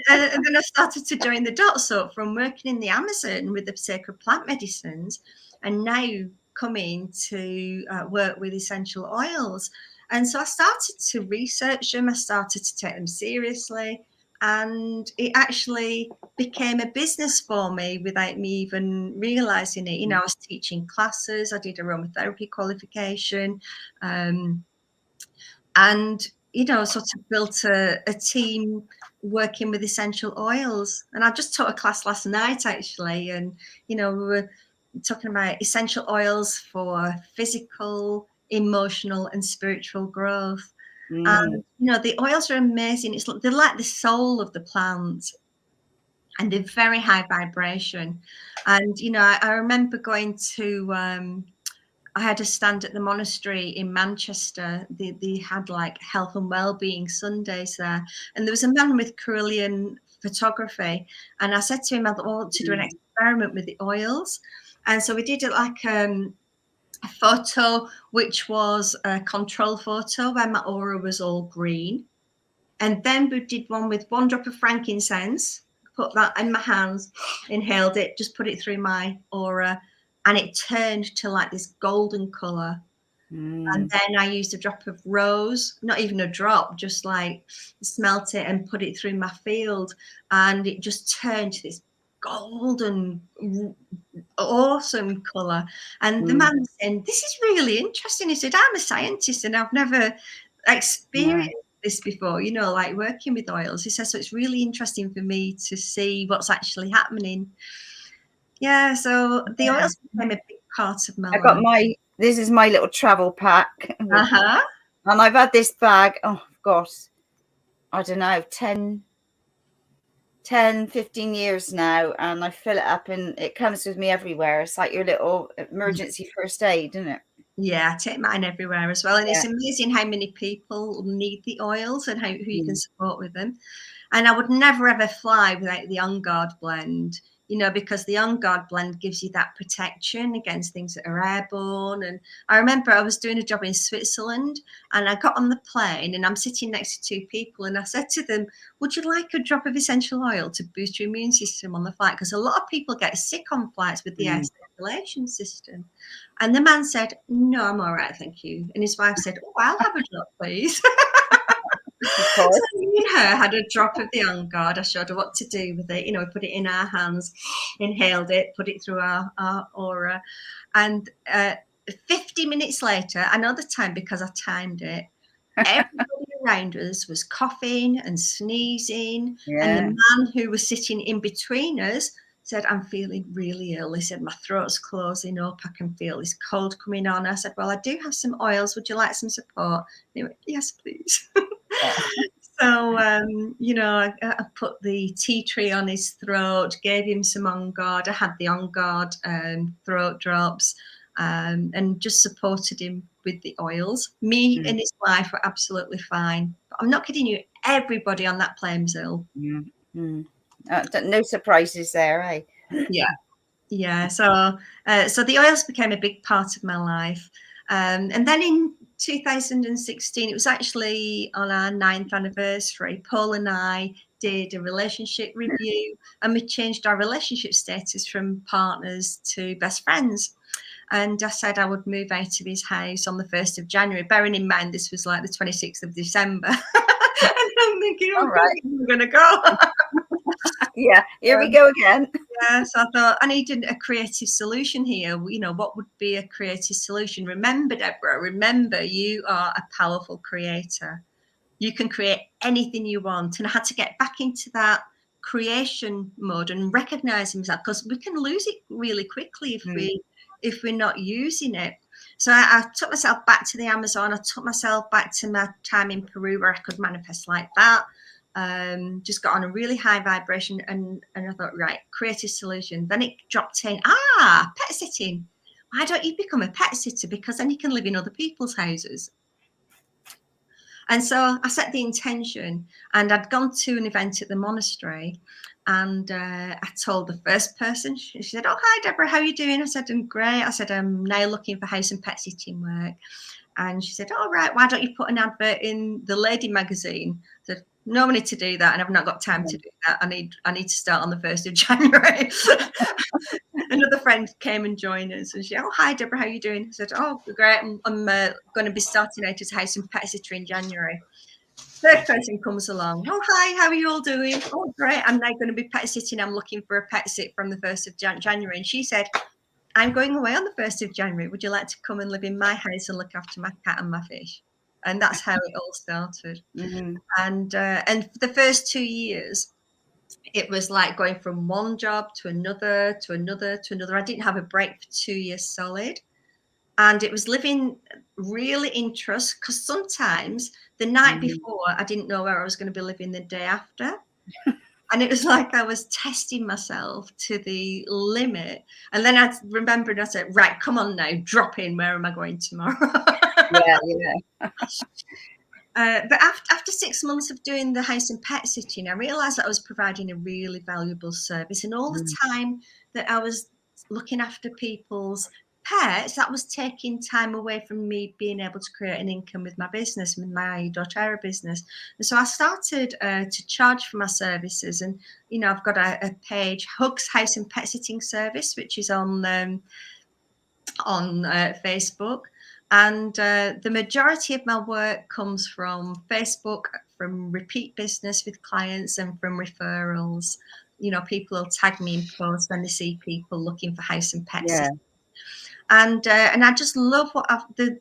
and then I started to join the dots. So from working in the Amazon with the sacred plant medicines, and now coming to work with essential oils. And so I started to research them. I started to take them seriously. And it actually became a business for me without me even realizing it. You know, I was teaching classes. I did aromatherapy qualification. And, you know, sort of built a team working with essential oils. And I just taught a class last night, actually. And, you know, we were talking about essential oils for physical, emotional, and spiritual growth. And you know, the oils are amazing. They're like the soul of the plant, and they're very high vibration. And you know, I remember going to I had a stand at the monastery in Manchester. They had like health and well-being Sundays there, and there was a man with Carillion photography, and I said to him, I want to do an experiment with the oils. And so we did it like a photo, which was a control photo where my aura was all green. And then we did one with 1 drop of frankincense, put that in my hands, inhaled it, just put it through my aura, and it turned to like this golden color. And then I used a drop of rose, not even a drop, just like smelt it and put it through my field, and it just turned to this golden, awesome color. And the man was saying, this is really interesting. He said, I'm a scientist and I've never experienced this before, you know, like working with oils. He says, so it's really interesting for me to see what's actually happening. Yeah, so the oils became a big part of my life. This is my little travel pack. And I've had this bag, oh gosh, I don't know, 10-15 years now, and I fill it up and it comes with me everywhere. It's like your little emergency first aid, isn't it? Yeah, I take mine everywhere as well. And it's amazing how many people need the oils and who you can support with them. And I would never ever fly without the On Guard blend, you know, because the On Guard blend gives you that protection against things that are airborne. And I remember I was doing a job in Switzerland, and I got on the plane and I'm sitting next to 2 people, and I said to them, would you like a drop of essential oil to boost your immune system on the flight? Because a lot of people get sick on flights with the air circulation system. And the man said, no, I'm all right, thank you. And his wife said, oh, I'll have a drop, please. So me and her had a drop of the On Guard. I showed her what to do with it. You know, we put it in our hands, inhaled it, put it through our aura. And 50 minutes later, I know the time because I timed it, everybody around us was coughing and sneezing. And the man who was sitting in between us said, I'm feeling really ill. He said, my throat's closing up. I can feel this cold coming on. I said, well, I do have some oils. Would you like some support? And he went, yes, please. So, you know, I put the tea tree on his throat, gave him some On Guard. I had the On Guard throat drops, and just supported him with the oils. Me and his wife were absolutely fine. But I'm not kidding you, everybody on that plane was ill. No surprises there, eh? Yeah. So the oils became a big part of my life. And then in 2016, it was actually on our 9th anniversary, Paul and I did a relationship review, and we changed our relationship status from partners to best friends. And I said I would move out of his house on the 1st of January, bearing in mind this was like the 26th of December. And I'm thinking, oh, right, I'm going to go. Yeah, here we go again. Yeah, so I thought I needed a creative solution here. You know, what would be a creative solution? Remember, Deborah, remember, you are a powerful creator. You can create anything you want. And I had to get back into that creation mode and recognizing that, because we can lose it really quickly if we're not using it. So I took myself back to the Amazon. I took myself back to my time in Peru where I could manifest like that. Just got on a really high vibration, and I thought, right, creative solution. Then it dropped in, pet sitting. Why don't you become a pet sitter? Because then you can live in other people's houses. And so I set the intention, and I'd gone to an event at the monastery, and I told the first person, she said, oh, hi, Deborah, how are you doing? I said, I'm great. I said, I'm now looking for house and pet sitting work. And she said, all right, why don't you put an advert in the Lady magazine? I said, no, I need to do that, and I've not got time to do that. I need to start on the 1st of January. Another friend came and joined us, and she said, oh, hi, Deborah, how are you doing? I said, oh, great. I'm going to be starting out as a house and pet sitter in January. Third person comes along. Oh, hi, how are you all doing? Oh, great. I'm now going to be pet sitting. I'm looking for a pet sit from the 1st of January. And she said, I'm going away on the 1st of January. Would you like to come and live in my house and look after my cat and my fish? And that's how it all started. And for the first 2 years, it was like going from one job to another, to another, to another. I didn't have a break for 2 years solid. And it was living really in trust, because sometimes the night before, I didn't know where I was going to be living the day after. And it was like I was testing myself to the limit. And then I remembered, I said, right, come on now, drop in. Where am I going tomorrow? But after 6 months of doing the house and pet sitting, I realised that I was providing a really valuable service. And all the time that I was looking after people's pets, that was taking time away from me being able to create an income with my business, with my doTERRA business. And so I started to charge for my services. And, you know, I've got a page, Hugs House and Pet Sitting Service, which is on Facebook. And the majority of my work comes from Facebook, from repeat business with clients, and from referrals. You know, people will tag me in posts when they see people looking for house and pet sitting. And I just love what the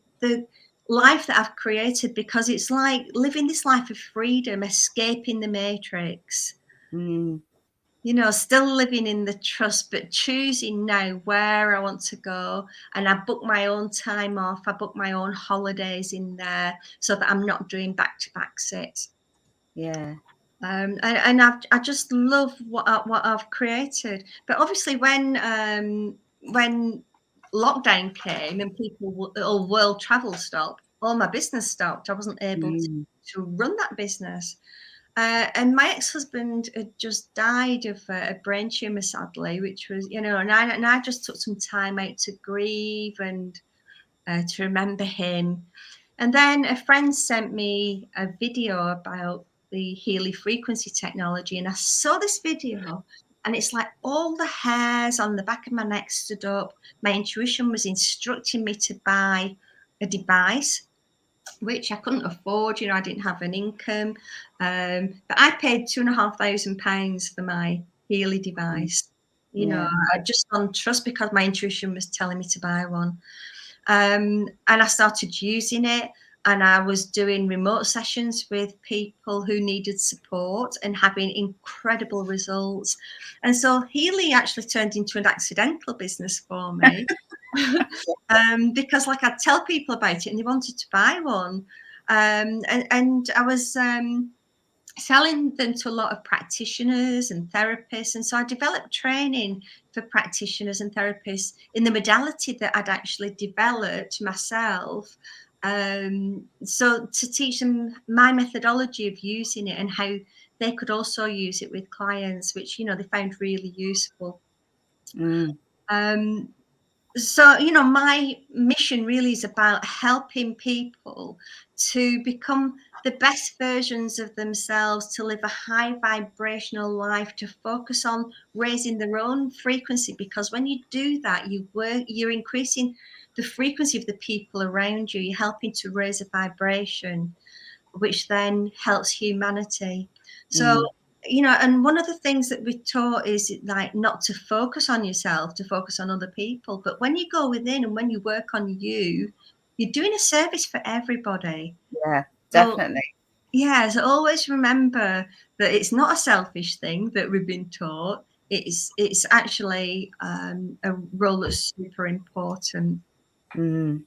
life that I've created, because it's like living this life of freedom, escaping the matrix. You know, still living in the trust, but choosing now where I want to go. And I book my own time off. I book my own holidays in there, so that I'm not doing back-to-back sits. And I just love what I've created. But obviously, when lockdown came and all world travel stopped, all my business stopped. I wasn't able to run that business. And my ex-husband had just died of a brain tumor, sadly, which was, you know, and I just took some time out to grieve and to remember him. And then a friend sent me a video about the Healy frequency technology, and I saw this video, and it's like all the hairs on the back of my neck stood up. My intuition was instructing me to buy a device, which I couldn't afford. You know, I didn't have an income, but I paid £2,500 for my Healy device. You know, I just on trust, because my intuition was telling me to buy one. And I started using it, and I was doing remote sessions with people who needed support and having incredible results. And so Healy actually turned into an accidental business for me. Because like I'd tell people about it and they wanted to buy one. And I was selling them to a lot of practitioners and therapists. And so I developed training for practitioners and therapists in the modality that I'd actually developed myself. So to teach them my methodology of using it and how they could also use it with clients, which, they found really useful. So, my mission really is about helping people to become the best versions of themselves, to live a high vibrational life, to focus on raising their own frequency. Because when you do that, you're increasing the frequency of the people around you. You're helping to raise a vibration, which then helps humanity. So, and one of the things that we're taught is like not to focus on yourself, to focus on other people. But when you go within and when you work on you, you're doing a service for everybody. Yeah, definitely. So always remember that it's not a selfish thing that we've been taught. It's actually a role that's super important. So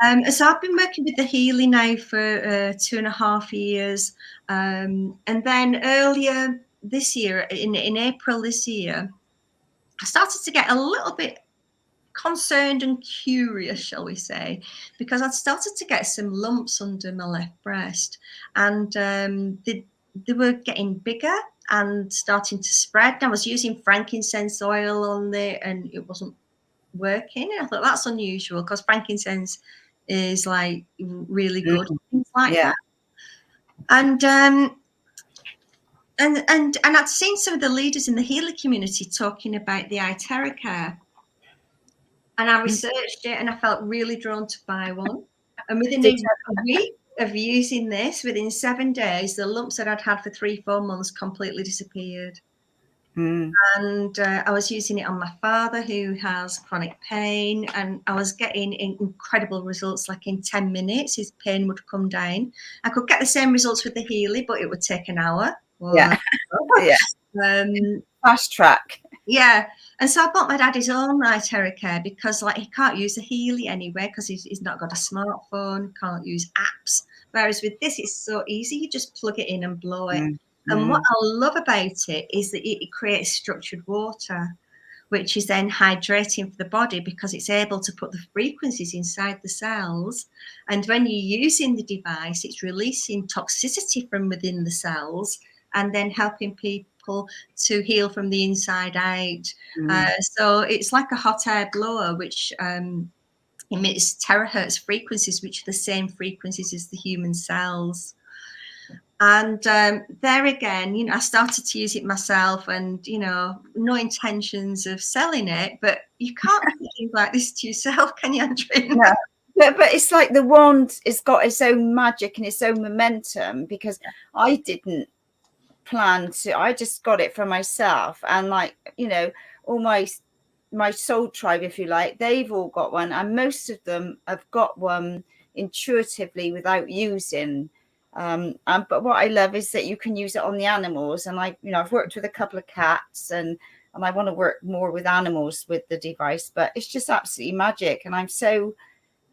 I've been working with the Healy now for 2.5 years, and then earlier this year, in April this year, I started to get a little bit concerned and curious, shall we say, because I'd started to get some lumps under my left breast, and they were getting bigger and starting to spread. And I was using frankincense oil on it, and it wasn't working. And I thought, that's unusual, because frankincense is like really good, things like that. And I'd seen some of the leaders in the healer community talking about the Iteracare, and I researched it, and I felt really drawn to buy one. And within a week of using this, within 7 days, the lumps that I'd had for 3-4 months completely disappeared. And I was using it on my father, who has chronic pain, and I was getting incredible results. Like in 10 minutes, his pain would come down. I could get the same results with the Healy, but it would take an hour. Fast track. And so I bought my dad his own Iteracare, because like he can't use a Healy anywhere, because he's not got a smartphone, can't use apps. Whereas with this, it's so easy. You just plug it in and blow it. And what I love about it is that it creates structured water, which is then hydrating for the body, because it's able to put the frequencies inside the cells. And when you're using the device, it's releasing toxicity from within the cells and then helping people to heal from the inside out. So it's like a hot air blower, which emits terahertz frequencies, which are the same frequencies as the human cells. And there again, I started to use it myself, and, no intentions of selling it, but you can't do things like this to yourself, can you, Andrena? No, but it's like the wand has got its own magic and its own momentum, because I didn't plan to, I just got it for myself. And like, all my soul tribe, if you like, they've all got one, and most of them have got one intuitively without using. But what I love is that you can use it on the animals, and I've worked with a couple of cats, and I want to work more with animals with the device. But it's just absolutely magic, and I'm so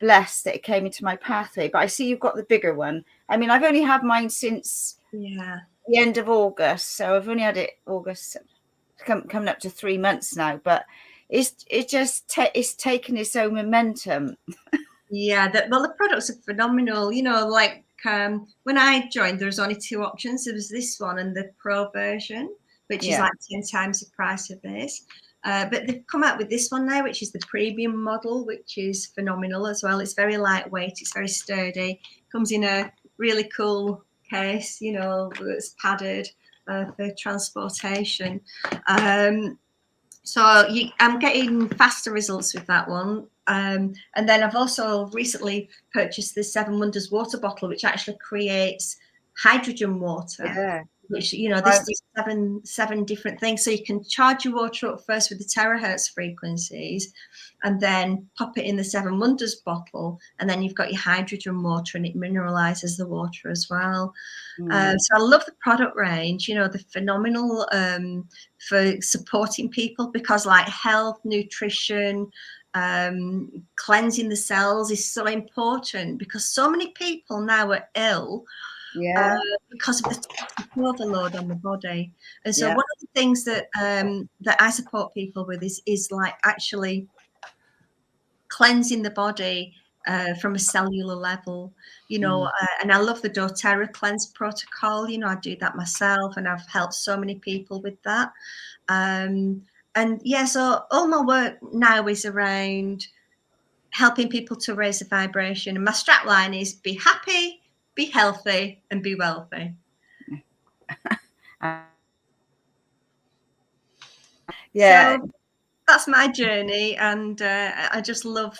blessed that it came into my pathway. But I see you've got the bigger one. I mean, I've only had mine since the end of August, so I've only had it August, coming up to 3 months now. But it's taken its own momentum. The products are phenomenal. When I joined, there was only 2 options. There was this one and the Pro version, which is like 10 times the price of this. But they've come out with this one now, which is the premium model, which is phenomenal as well. It's very lightweight. It's very sturdy. Comes in a really cool case, that's padded for transportation. So I'm getting faster results with that one. And then I've also recently purchased the 7 Wonders water bottle, which actually creates hydrogen water, which, this is 7 different things. So you can charge your water up first with the terahertz frequencies, and then pop it in the 7 Wonders bottle, and then you've got your hydrogen water, and it mineralizes the water as well. So I love the product range. They're phenomenal for supporting people, because like health, nutrition, cleansing the cells is so important, because so many people now are ill because of the toxic overload on the body. And so one of the things that that I support people with is like actually cleansing the body from a cellular level, you know, and I love the doTERRA cleanse protocol. You know, I do that myself, and I've helped so many people with that. And yeah, so all my work now is around helping people to raise the vibration. And my strapline is be happy, be healthy, and be wealthy. Yeah. So that's my journey, and I just love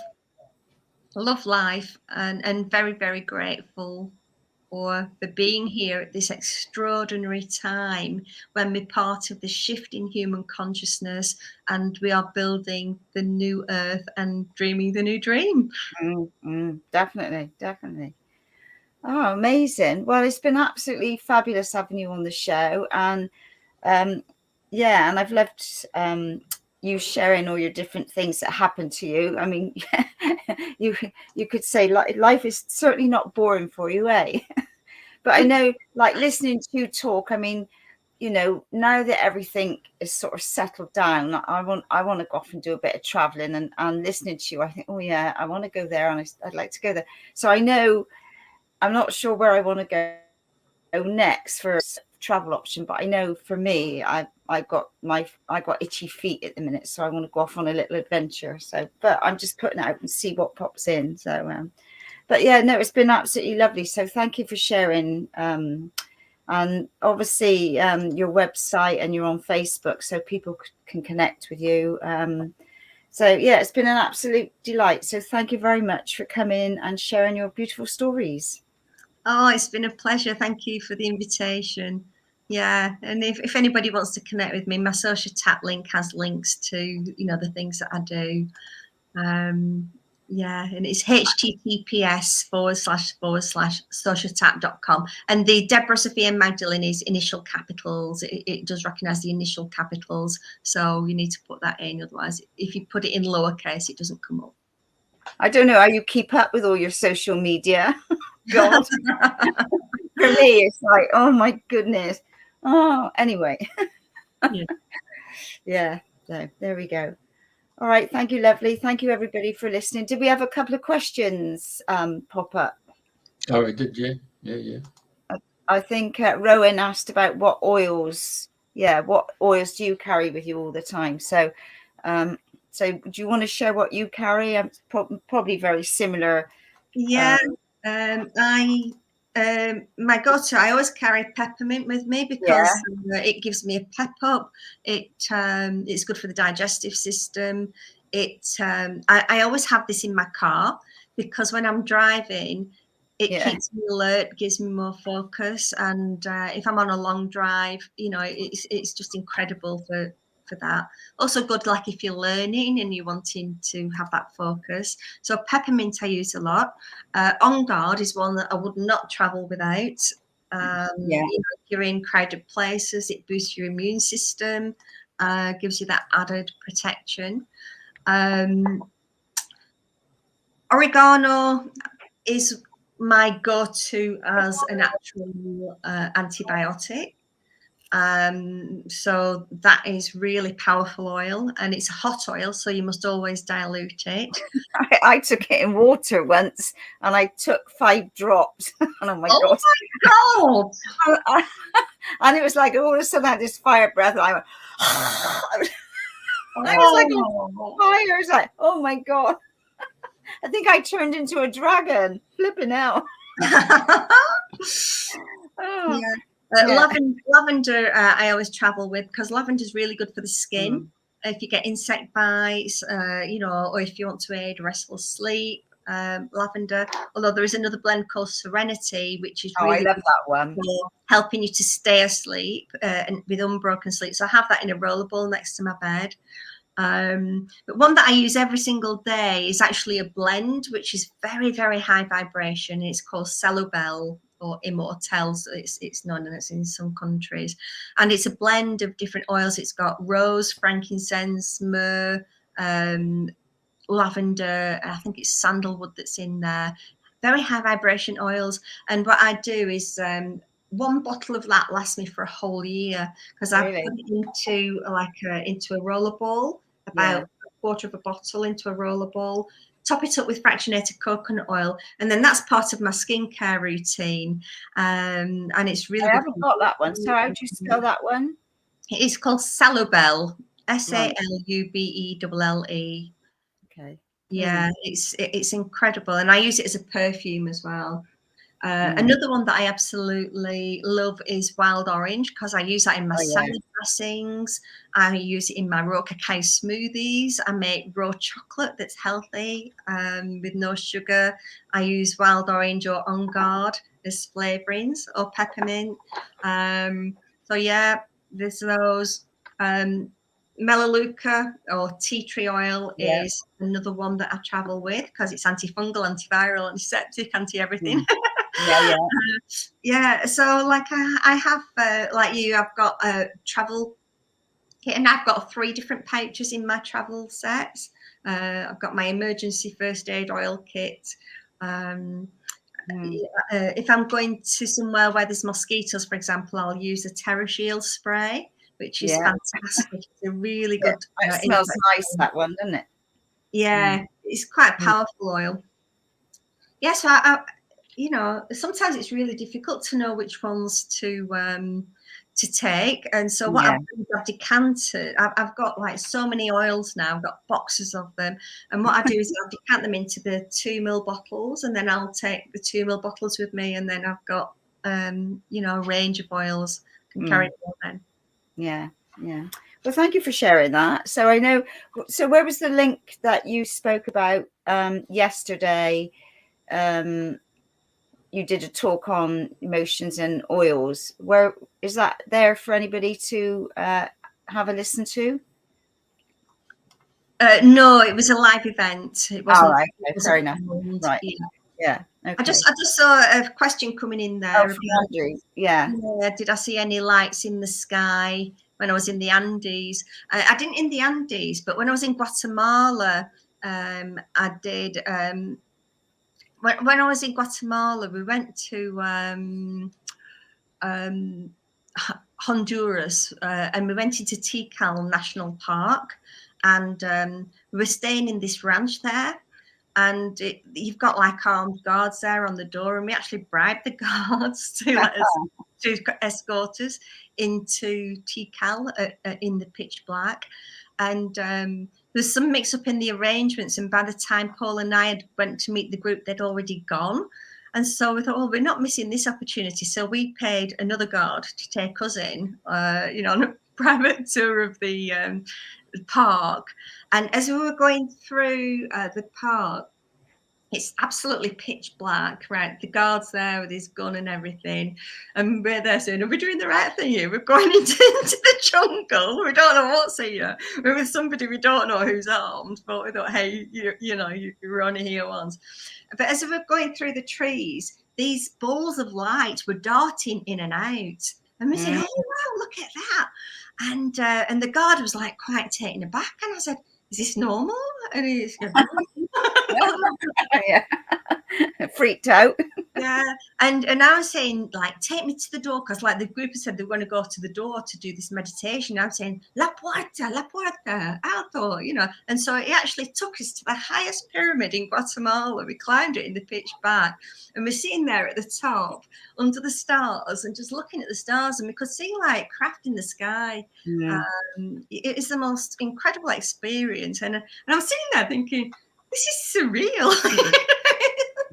life, and very, very grateful for being here at this extraordinary time when we're part of the shift in human consciousness, and we are building the new earth and dreaming the new dream. Definitely. Oh, amazing. Well, it's been absolutely fabulous having you on the show, and yeah, and I've loved you sharing all your different things that happened to you. I mean, you could say life is certainly not boring for you, eh? But I know, like, listening to you talk, I mean, you know, now that everything is sort of settled down, I want to go off and do a bit of traveling, and listening to you, I think, oh yeah, I want to go there, and I'd like to go there. So I know, I'm not sure where I want to go next for travel option, but I know for me, I got itchy feet at the minute, so I want to go off on a little adventure. So, but I'm just putting it out and see what pops in. So but yeah, no, it's been absolutely lovely. So thank you for sharing. And obviously your website, and you're on Facebook, so people can connect with you. So yeah, it's been an absolute delight. So thank you very much for coming and sharing your beautiful stories. Oh, it's been a pleasure. Thank you for the invitation. Yeah, and if anybody wants to connect with me, my social tap link has links to, you know, the things that I do. Yeah, and it's https://socialtap.com, and the Debra Sofia Magdalene is initial capitals. It does recognize the initial capitals, so you need to put that in, otherwise if you put it in lowercase it doesn't come up. I don't know how you keep up with all your social media. God. For me, it's like, oh my goodness. Oh, anyway. Yeah, so there we go. All right, thank you, lovely. Thank you, everybody, for listening. Did we have a couple of questions pop up? Oh, we did, yeah. I think Rowan asked about what oils. Yeah, what oils do you carry with you all the time? So, so do you want to share what you carry? Probably very similar. Yeah, my go-to, I always carry peppermint with me because it gives me a pep up. It's good for the digestive system. I always have this in my car because when I'm driving, it keeps me alert, gives me more focus, and if I'm on a long drive, you know, it's just incredible for that. Also good, like if you're learning and you're wanting to have that focus. So peppermint I use a lot. On Guard is one that I would not travel without. You know, if you're in crowded places, it boosts your immune system, gives you that added protection. Oregano is my go-to as an actual antibiotic. So that is really powerful oil, and it's a hot oil, so you must always dilute it. I took it in water once, and I took 5 drops. And oh my God! And it was like all of a sudden I had this fire breath, and I went, I was like on fire. I was like, oh my God. I think I turned into a dragon. Flipping out. Lavender I always travel with because lavender is really good for the skin. If you get insect bites, you know, or if you want to aid restful sleep, lavender. Although there is another blend called Serenity, which is really I love that one, for helping you to stay asleep and with unbroken sleep. So I have that in a rollerball next to my bed. But one that I use every single day is actually a blend, which is very, very high vibration. It's called Celubel, or Immortels, it's known as in some countries, and it's a blend of different oils. It's got rose, frankincense, myrrh, lavender, and I think it's sandalwood that's in there. Very high vibration oils. And what I do is one bottle of that lasts me for a whole year because I put it into a rollerball, about a quarter of a bottle into a rollerball. top it up with fractionated coconut oil, and then that's part of my skincare routine. And it's really I good. haven't got that one. So how do you spell that one? It is called Salubelle, Right. Salubelle. Okay. Yeah, it's incredible, and I use it as a perfume as well. Another one that I absolutely love is wild orange, because I use that in my salad dressings. I use it in my raw cacao smoothies. I make raw chocolate that's healthy with no sugar. I use wild orange or on guard as flavorings, or peppermint. So yeah, there's those. Melaleuca or tea tree oil is another one that I travel with, because it's antifungal, antiviral, antiseptic, anti-everything. So like I have like you, I've got a travel kit, and I've got 3 different pouches in my travel sets. I've got my emergency first aid oil kit. If I'm going to somewhere where there's mosquitoes, for example, I'll use a TerraShield spray, which is fantastic. It's a really good. It smells nice, that one, doesn't it? Yeah, it's quite a powerful oil. Yeah, so I you know, sometimes it's really difficult to know which ones to take, and so what I've done is I've decanted. I've got like so many oils now. I've got boxes of them, and what I do is I'll decant them into the 2 ml bottles, and then I'll take the 2 ml bottles with me, and then I've got you know, a range of oils can carry on then. Yeah. Well, thank you for sharing that. So I know. So where was the link that you spoke about yesterday? You did a talk on emotions and oils. Where is that there for anybody to have a listen to? No, it was a live event. It wasn't. Right. Okay, fair enough. Right. Yeah. Okay. I just saw a question coming in there. From Andrew. Yeah. Did I see any lights in the sky when I was in the Andes? I didn't in the Andes, but when I was in Guatemala, I did. When I was in Guatemala, we went to Honduras, and we went into Tikal National Park, and we were staying in this ranch there, and you've got like armed guards there on the door, and we actually bribed the guards to let us, to escort us into Tikal in the pitch black. And there's some mix up in the arrangements, and by the time Paul and I had went to meet the group, they'd already gone. And so we thought, well, we're not missing this opportunity. So we paid another guard to take us in, you know, on a private tour of the park. And as we were going through the park, it's absolutely pitch black, right? The guard's there with his gun and everything. And we're there saying, are we doing the right thing here? We're going into the jungle. We don't know what's here. We're with somebody we don't know who's armed. But we thought, hey, you know, you're only here once. But as we were going through the trees, these balls of light were darting in and out. And we said, oh, wow, look at that. And the guard was like quite taken aback. And I said, is this normal? And he's freaked out. Yeah, and I was saying, like, take me to the door, because like the group had said they were going to go to the door to do this meditation. I'm saying la puerta, alto, you know. And so it actually took us to the highest pyramid in Guatemala. We climbed it in the pitch black, and we're sitting there at the top under the stars and just looking at the stars, and we could see like craft in the sky. It is the most incredible experience, and I'm sitting there thinking, this is surreal.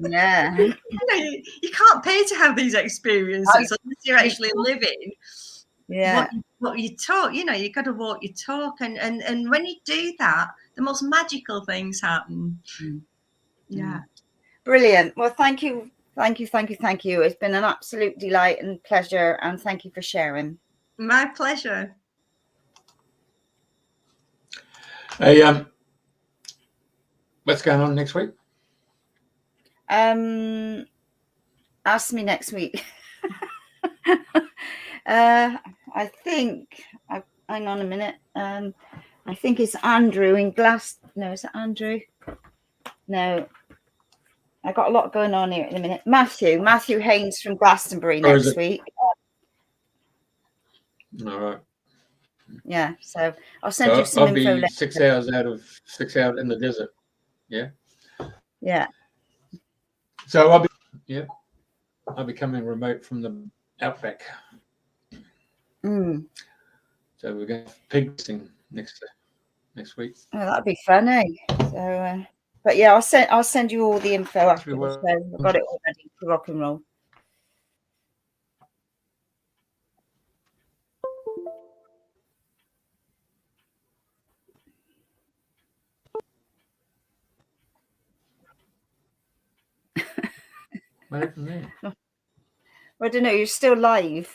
Yeah. You can't pay to have these experiences unless you're actually living what you talk. You know, you got to walk your talk, and when you do that, the most magical things happen. Yeah. Brilliant. Well, thank you. It's been an absolute delight and pleasure, and thank you for sharing. My pleasure. Hey, what's going on next week? Ask me next week. I think. Hang on a minute. I think it's Andrew in Glass. No, is it Andrew? No. I got a lot going on here in a minute. Matthew Haynes from Glastonbury next week. All right. Yeah, so I'll send you some info later. 6 hours out of 6 hours in the desert. Yeah. Yeah. So I'll be coming remote from the outback. Mm. So we're going to pig racing next week. Oh, that'd be fun, eh? So, but yeah, I'll send you all the info after the show. I've got it all ready to rock and roll. What happened there? Well, I don't know. You're still live.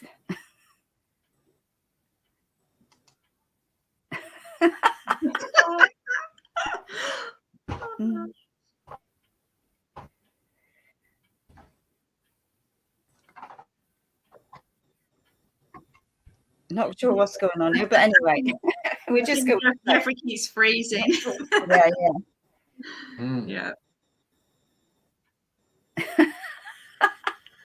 Mm. Not sure what's going on here, but anyway, we just go. Jeffrey keeps freezing. Yeah. Yeah.